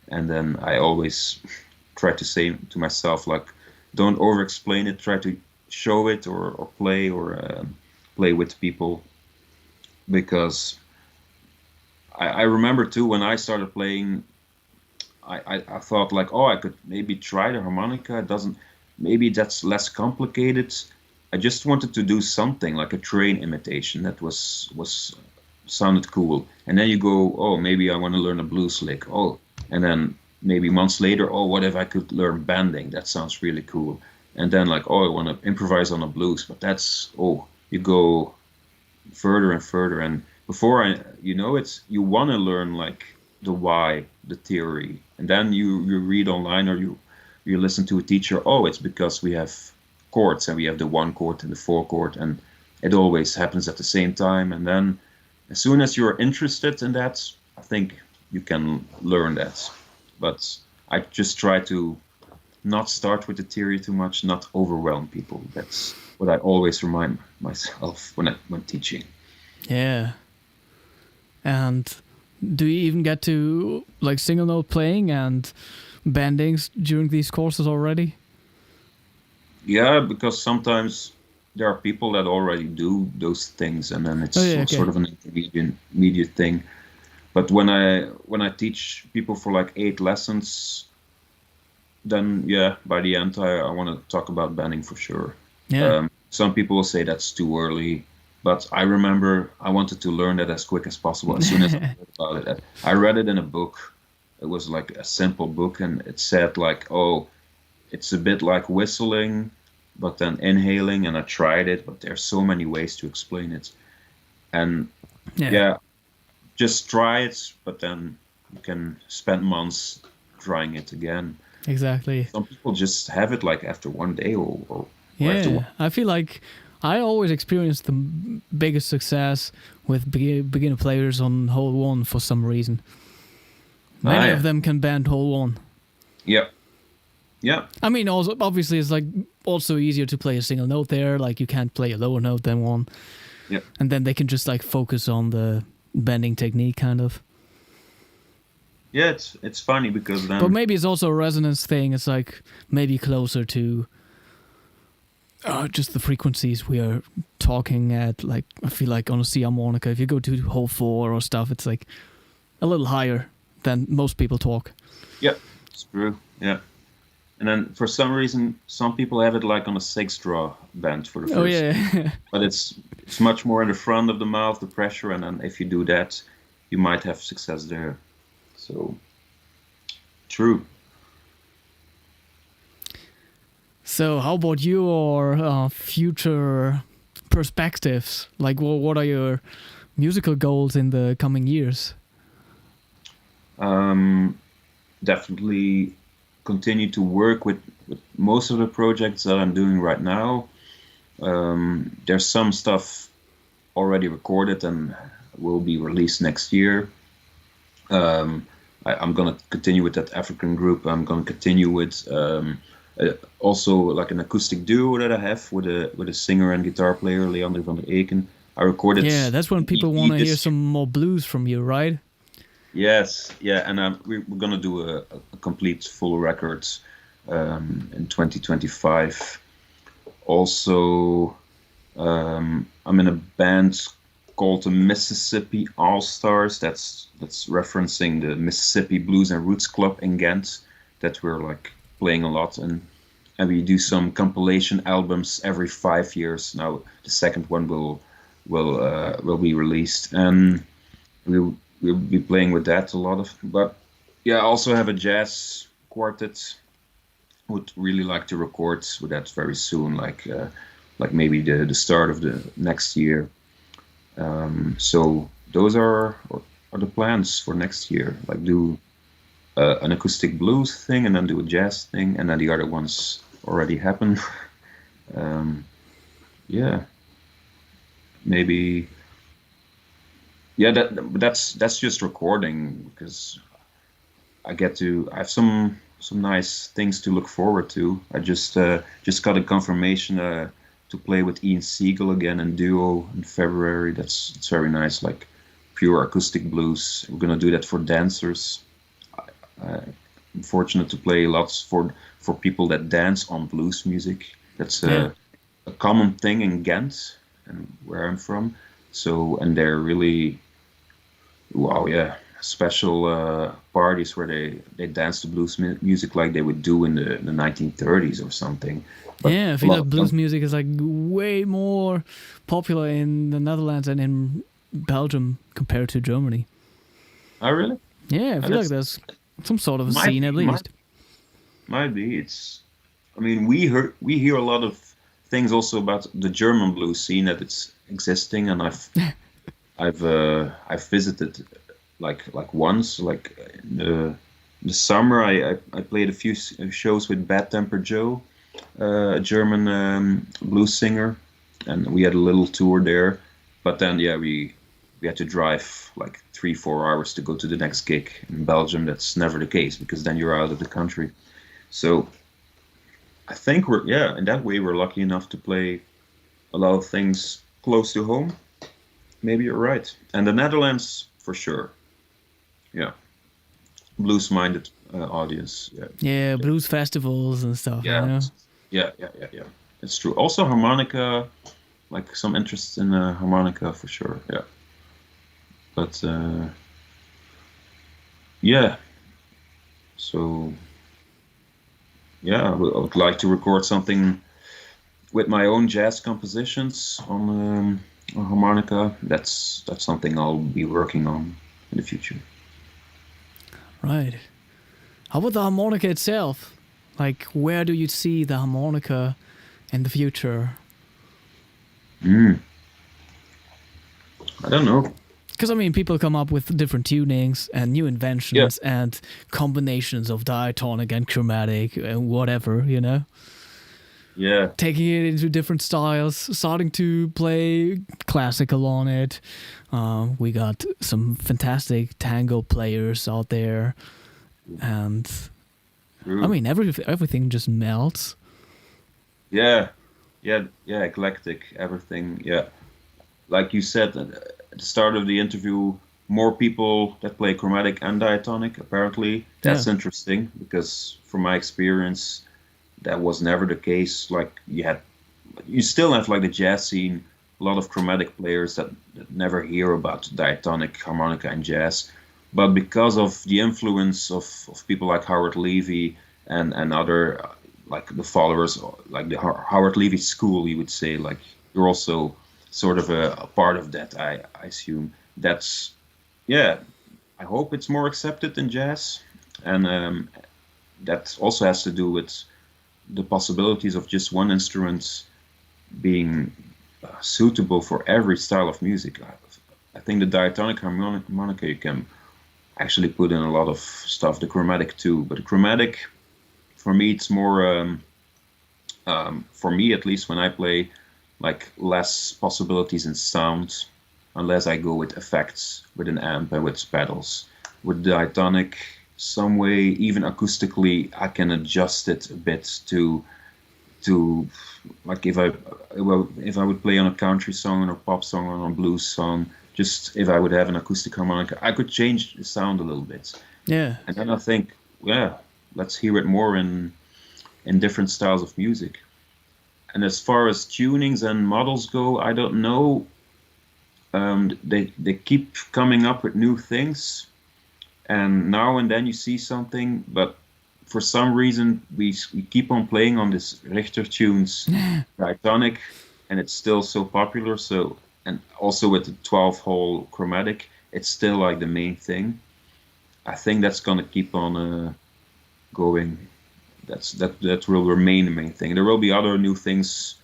and then I always try to say to myself like, don't over-explain it. Try to show it or play with people, because I remember too when I started playing, I thought like, oh, I could maybe try the harmonica. Maybe that's less complicated. I just wanted to do something like a train imitation that was sounded cool. And then you go, oh, maybe I want to learn a blues lick. Oh, and then maybe months later, oh, what if I could learn bending? That sounds really cool. And then like, oh, I want to improvise on a blues. But you go further and further. And before you want to learn like the why, the theory. And then you read online or you listen to a teacher, oh, it's because we have chords and we have the 1 chord and the 4 chord, and it always happens at the same time. And then as soon as you're interested in that, I think you can learn that. But I just try to not start with the theory too much, not overwhelm people. That's what I always remind myself when teaching. Yeah. And do you even get to like single note playing and bendings during these courses already? Yeah, because sometimes there are people that already do those things, and then it's sort of an intermediate thing. But when I teach people for like 8 lessons, then by the end I want to talk about bending for sure. Yeah. Some people will say that's too early, but I remember I wanted to learn that as quick as possible. As soon as I heard about it, I read it in a book. It was like a simple book, and it said like, oh, it's a bit like whistling, but then inhaling. And I tried it, but there's so many ways to explain it. And just try it, but then you can spend months trying it again. Exactly. Some people just have it like after one day or after one. I feel like I always experience the biggest success with beginner players on hole 1 for some reason. Many of them can bend hole 1. Yeah. I mean, also obviously it's like also easier to play a single note there. Like you can't play a lower note than 1. Yeah. And then they can just like focus on the bending technique, kind of. Yeah, it's funny because then. But maybe it's also a resonance thing. It's like maybe closer to Just the frequencies we are talking at. Like, I feel like on a C harmonica, if you go to hole 4 or stuff, it's like a little higher than most people talk. Yeah, it's true. Yeah. And then for some reason, some people have it like on a 6-draw bend for the first. Oh yeah. But it's much more in the front of the mouth, the pressure, and then if you do that, you might have success there. So, true. So how about your future perspectives? Like, what are your musical goals in the coming years? Definitely continue to work with most of the projects that I'm doing right now. There's some stuff already recorded and will be released next year. I'm going to continue with that African group. I'm going to continue with also like an acoustic duo that I have with a singer and guitar player, Leander van der Eken. I recorded. Yeah, that's when people want to hear some more blues from you, right? Yes, yeah, and we're going to do a complete full record in 2025. Also, I'm in a band called the Mississippi All Stars. That's referencing the Mississippi Blues and Roots Club in Ghent that we're like playing a lot, and we do some compilation albums every 5 years. Now the second one will be released, and we'll be playing with that a lot of. But yeah, I also have a jazz quartet. Would really like to record with that very soon, like maybe the start of the next year. So those are the plans for next year. Like do an acoustic blues thing, and then do a jazz thing, and then the other ones already happen. Yeah, maybe. Yeah, that's just recording, because I have some nice things to look forward to. I just got a confirmation to play with Ian Siegel again in duo in February. It's very nice, like pure acoustic blues. We're gonna do that for dancers. I'm fortunate to play lots for people that dance on blues music. That's a common thing in Ghent and where I'm from. So, and they're really, wow, yeah, special parties where they dance to blues music like they would do in the 1930s or something. But yeah, I feel like blues music is like way more popular in the Netherlands and in Belgium compared to Germany. Oh, really? Yeah, I feel like there's some sort of a scene at least. Might be. I mean, we hear a lot of things also about the German blues scene, that it's existing, and I've visited like once, like in the summer I played a few shows with Bad Temper Joe, a German blues singer, and we had a little tour there. But then we had to drive like 3-4 hours to go to the next gig. In Belgium, that's never the case, because then you're out of the country. So I think in that way we're lucky enough to play a lot of things close to home. Maybe you're right. And the Netherlands, for sure. Yeah. Blues-minded audience. Yeah, blues festivals and stuff. Yeah. You know? Yeah. It's true. Also harmonica, like some interest in harmonica for sure. Yeah. But yeah. So yeah, I would like to record something with my own jazz compositions on harmonica. That's something I'll be working on in the future. Right. How about the harmonica itself? Like, where do you see the harmonica in the future? I don't know. Because, I mean, people come up with different tunings and new inventions and combinations of diatonic and chromatic and whatever, you know? Yeah. Taking it into different styles, starting to play classical on it. We got some fantastic tango players out there. And, I mean, everything just melts. Yeah, eclectic, everything, yeah. Like you said at the start of the interview, more people that play chromatic and diatonic, apparently. That's interesting, because from my experience, that was never the case. Like, you had you still have like the jazz scene, a lot of chromatic players that never hear about diatonic, harmonica, and jazz. But because of the influence of people like Howard Levy and other like the followers, like the Howard Levy school, you would say, like you're also sort of a part of that. I assume that's, yeah. I hope it's more accepted in jazz, and that also has to do with the possibilities of just one instrument being suitable for every style of music. I think the diatonic harmonica you can actually put in a lot of stuff, the chromatic too, but the chromatic, for me, it's more, for me at least, when I play, like less possibilities in sound, unless I go with effects, with an amp and with pedals. With diatonic, some way, even acoustically, I can adjust it a bit to like if I would play on a country song or pop song or a blues song, just if I would have an acoustic harmonica, I could change the sound a little bit. Yeah. And then I think, yeah, let's hear it more in different styles of music. And as far as tunings and models go, I don't know. They keep coming up with new things, and now and then you see something, but for some reason we keep on playing on this Richter tunes diatonic, and it's still so popular. So, and also with the 12-hole chromatic, it's still like the main thing. I think that's gonna keep on going. That will remain the main thing. There will be other new things,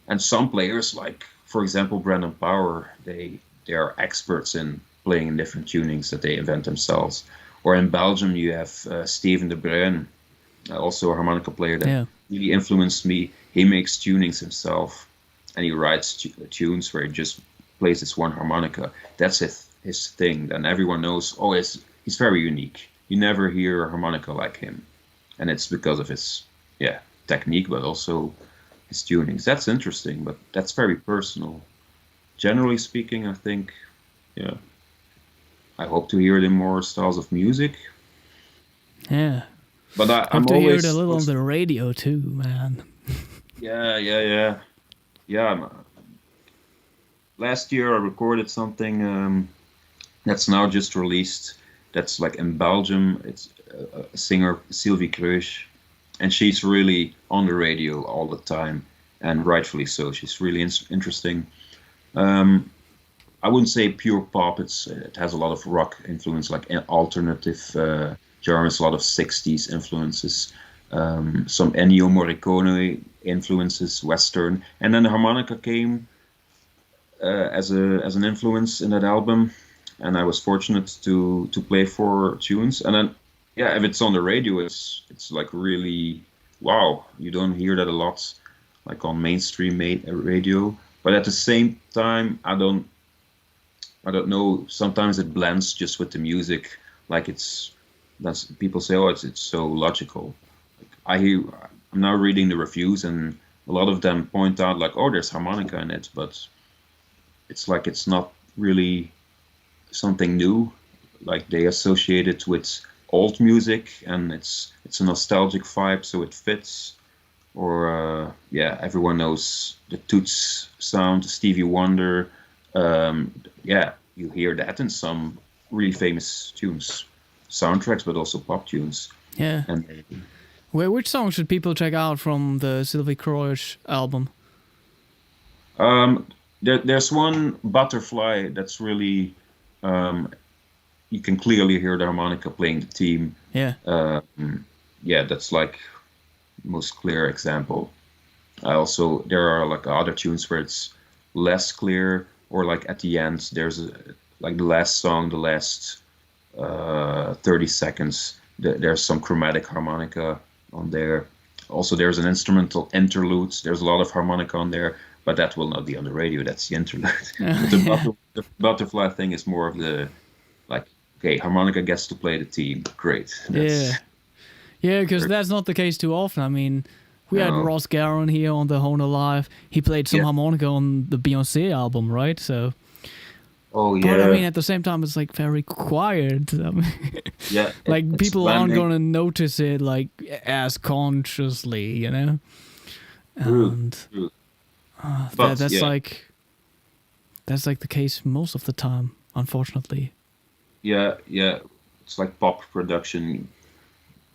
and some players, like for example Brandon Power, they are experts in playing in different tunings that they invent themselves. Or in Belgium you have Steven de Bruin, also a harmonica player that really influenced me. He makes tunings himself, and he writes tunes where he just plays this one harmonica. That's his thing, and everyone knows, oh, he's very unique. You never hear a harmonica like him. And it's because of his technique, but also his tunings. That's interesting, but that's very personal. Generally speaking, I think, I hope to hear it in more styles of music. Yeah. But I'm hope to always hear it a little on the radio too, man. Yeah. Last year I recorded something that's now just released. That's like in Belgium. It's a singer, Sylvie Kreusch, and she's really on the radio all the time, and rightfully so. She's really interesting. I wouldn't say pure pop. It has a lot of rock influence, like alternative genres, a lot of 60s influences, some Ennio Morricone influences, Western, and then the harmonica came as an influence in that album, and I was fortunate to play 4 tunes, and then if it's on the radio, it's like really wow. You don't hear that a lot, like on mainstream radio. But at the same time, I don't know. Sometimes it blends just with the music. Like that's people say, oh, it's so logical. Like I'm now reading the reviews, and a lot of them point out like, oh, there's harmonica in it, but it's like it's not really something new. Like they associate it with old music, and it's a nostalgic vibe, so it fits. Or everyone knows the Toots sound, Stevie Wonder. You hear that in some really famous tunes, soundtracks, but also pop tunes. Yeah. And which song should people check out from the Sylvie Kreusch album? There's one, Butterfly, that's really you can clearly hear the harmonica playing the theme. Yeah. That's like most clear example. There are like other tunes where it's less clear, or like at the end there's like the last song, the last 30 seconds, there's some chromatic harmonica on there. Also there's an instrumental interlude, there's a lot of harmonica on there, but that will not be on the radio, that's the interlude. The butterfly thing is more of the like, okay, harmonica gets to play the theme, great. Because that's not the case too often. I mean, we had Ross Garon here on the Hohner Live. He played some harmonica on the Beyoncé album, right? So. Oh yeah. But I mean, at the same time, it's like very quiet. I mean, like people aren't gonna notice it like as consciously, you know. True. But that's yeah, like the case most of the time, unfortunately. yeah, it's like pop production.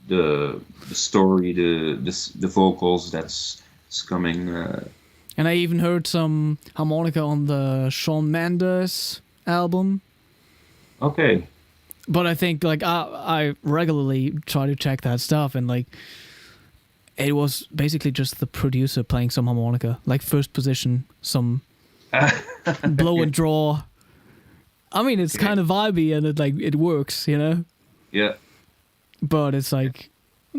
The story, the vocals, that's it's coming. And I even heard some harmonica on the Shawn Mendes album. Okay. But I think like I regularly try to check that stuff, and like it was basically just the producer playing some harmonica, like first position, some blow and draw. I mean, it's Okay. kind of vibey and it works, you know. Yeah. But it's like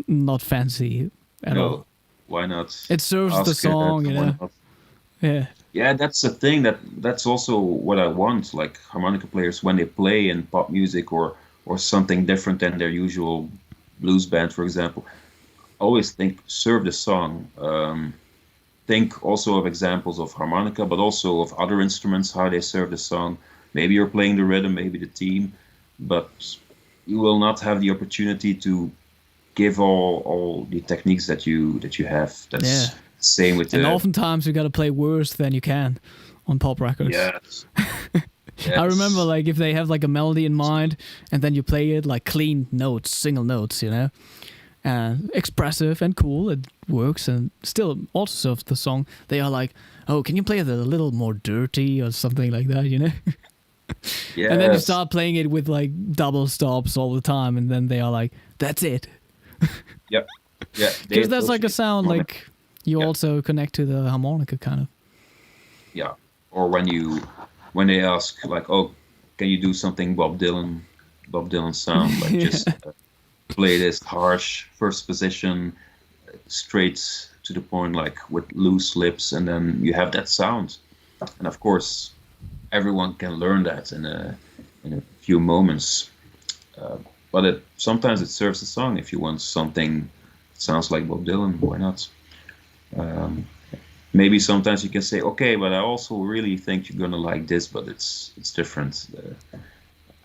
not fancy at all. No. Why not? It serves the Ask song, you someone know. else. Yeah, Yeah, that's the thing. That's also what I want. Like harmonica players, when they play in pop music or something different than their usual blues band, for example, always think serve the song. Think also of examples of harmonica, but also of other instruments, how they serve the song. Maybe you're playing the rhythm, maybe the theme, but you will not have the opportunity to give all the techniques that you have. yeah. That's same with And the oftentimes you gotta play worse than you can on pop records. yes, I remember yes, like if they have like a melody in mind and then you play it like clean notes, single notes, you know, and expressive and cool, it works and still also serves the song. They are like, oh, can you play it a little more dirty or something like that, you know? And then you yes, start playing it with like double stops all the time, and then they are like, that's it. yep, yeah. Because that's like a sound harmonica. like you Yeah. also connect to the harmonica kind of. Yeah. Or when they ask like, oh, can you do something Bob Dylan sound, like just play this harsh first position, straight to the point, like with loose lips, and then you have that sound. And of course, everyone can learn that in a few moments. But sometimes it serves the song. If you want something that sounds like Bob Dylan, why not? Um, Maybe sometimes you can say, okay, but I also really think you're gonna like this, but it's different.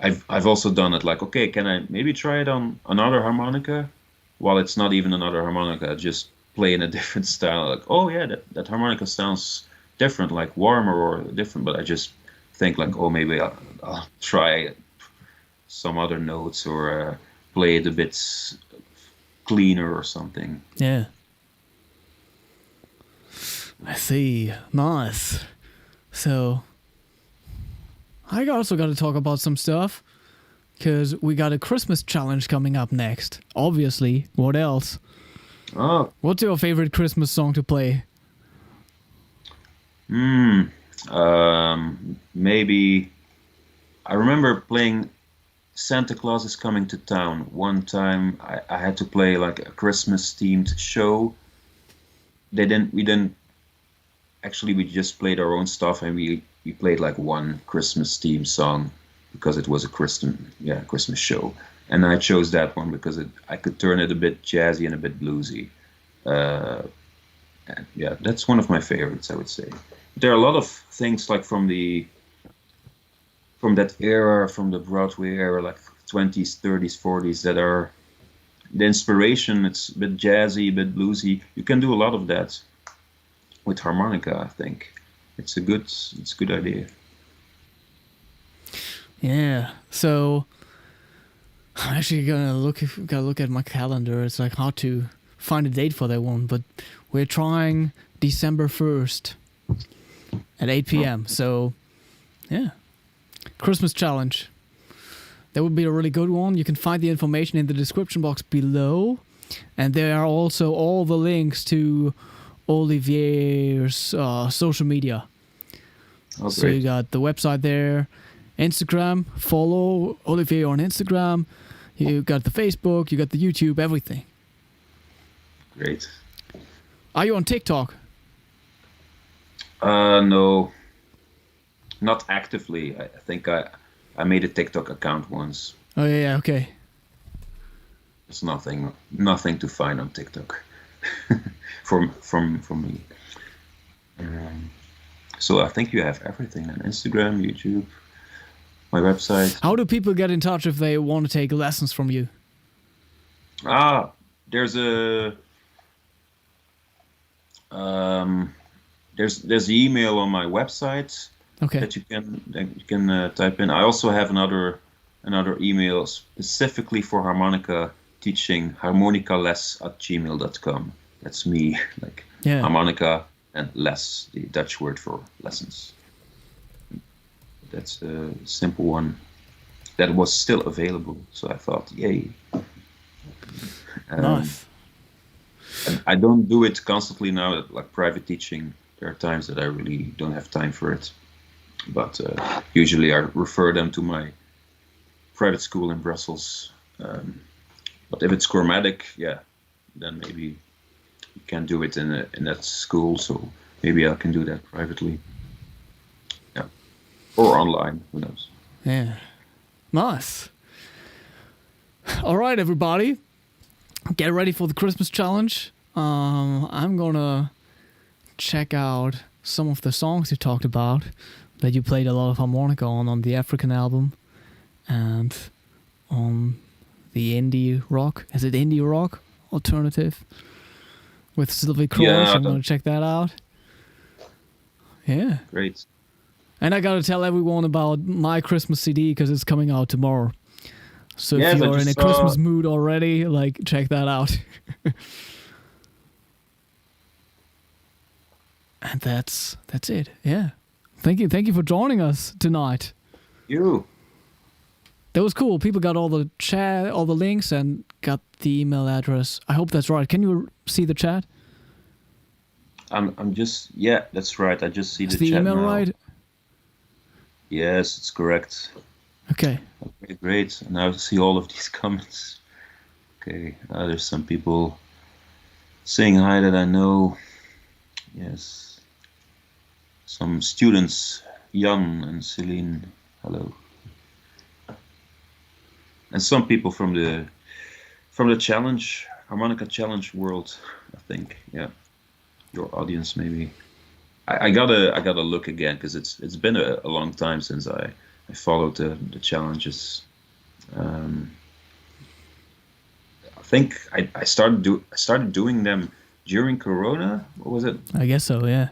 I've also done it like, okay, can I maybe try it on another harmonica? While it's not even another harmonica, just play in a different style. Like, oh yeah, that harmonica sounds different, like warmer or different. But I just think like, oh, maybe I'll try some other notes or play it a bit cleaner or something. Yeah. I see. Nice. So, I also got to talk about some stuff. Because we got a Christmas challenge coming up next. Obviously. What else? Oh, What's your favorite Christmas song to play? maybe I remember playing Santa Claus is Coming to Town. One time I had to play like a Christmas themed show. We didn't actually, we just played our own stuff, and we played like one Christmas theme song because it was a Christmas show. And I chose that one because I could turn it a bit jazzy and a bit bluesy. And yeah, that's one of my favorites, I would say. There are a lot of things like from that era, from the Broadway era, like 20s, 30s, 40s, that are the inspiration. It's a bit jazzy, a bit bluesy. You can do a lot of that with harmonica, I think. It's a good idea. Yeah. So, I'm actually gotta look at my calendar. It's like hard to find a date for that one, but we're trying December 1st at 8 p.m. So, yeah. Christmas challenge. That would be a really good one. You can find the information in the description box below. And there are also all the links to Olivier's social media. Oh, So you great. got the website there, Instagram, follow Olivier on Instagram. You got the Facebook, you got the YouTube, everything. Great. Are you on TikTok? No, not actively. I think I made a TikTok account once. Oh yeah, okay. There's nothing to find on TikTok from me. So I think you have everything on Instagram, YouTube, my website. How do people get in touch if they want to take lessons from you? There's a there's the email on my website Okay. that you can type in. I also have another email specifically for harmonica teaching, harmonicales@gmail.com. That's me, like Yeah. harmonica and les, the Dutch word for lessons. That's a simple one that was still available. So I thought, yay. Nice. And I don't do it constantly now, like private teaching. There are times that I really don't have time for it. But usually I refer them to my private school in Brussels. But if it's chromatic, yeah, then maybe you can do it in that school. So maybe I can do that privately. Yeah, or online. Who knows? Yeah. Nice. All right, everybody. Get ready for the Christmas challenge. I'm gonna check out some of the songs you talked about that you played a lot of harmonica on the African album and on the indie rock. Is it indie rock alternative with Sylvie Cross? Yeah, I'm gonna check that out. Yeah. Great. And I gotta tell everyone about my Christmas CD because it's coming out tomorrow. So Yes, if I you're in just a saw- Christmas mood already, like check that out. And that's it. Yeah. Thank you for joining us tonight. You. That was cool. People got all the chat, all the links, and got the email address. I hope that's right. Can you see the chat? I'm just, yeah, that's right. I just see Is the the chat email now. right? Yes, it's correct. Okay. Okay, great. And now I see all of these comments. Okay, there's some people saying hi that I know. Yes. Some students, Jan and Celine. Hello. And some people from the challenge, harmonica challenge world, I think. Yeah. Your audience maybe. I gotta look again because it's been a long time since I followed the challenges. I think I started doing them during Corona. What was it? I guess so, yeah.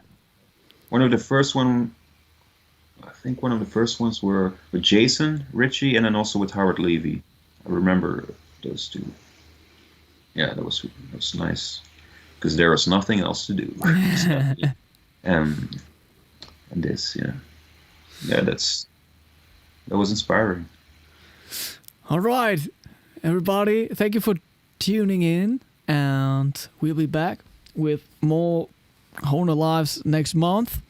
One of the first ones were with Jason Ritchie and then also with Howard Levy. I remember those two. Yeah, that was nice because there was nothing else to do. And this, yeah, that was inspiring. All right, everybody. Thank you for tuning in, and we'll be back with more Hohner Lives next month.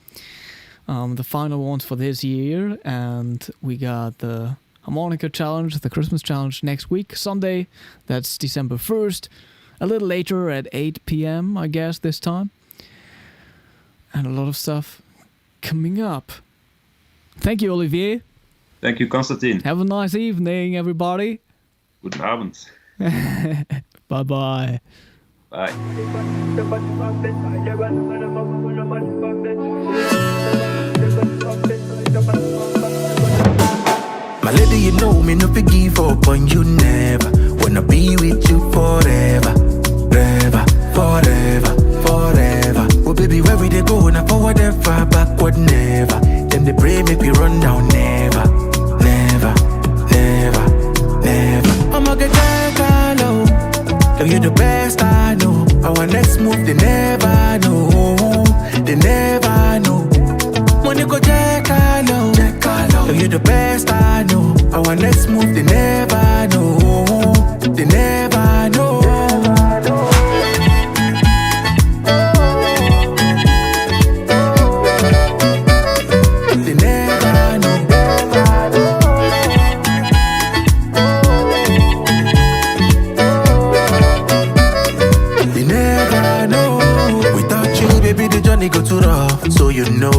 The final ones for this year, and we got the Harmonica Challenge, the Christmas Challenge next week, Sunday. That's December 1st. A little later at 8 p.m., I guess, this time. And a lot of stuff coming up. Thank you, Olivier. Thank you, Konstantin. Have a nice evening, everybody. Guten Abend. Bye-bye. Bye. My lady, you know me, no fi give up on you never. Wanna be with you forever, forever, forever, forever. Oh baby, where we they go? Now forward ever, backward never. Them they pray make we run down never, never, never, never. I'ma get that low. Girl, you're the best I know. Our next move they never know, they never know. Money go check low. Girl, you're the best I know. Our next move they never know, they never know. They never know. They never know. Without you, baby, the journey go too rough. So you know.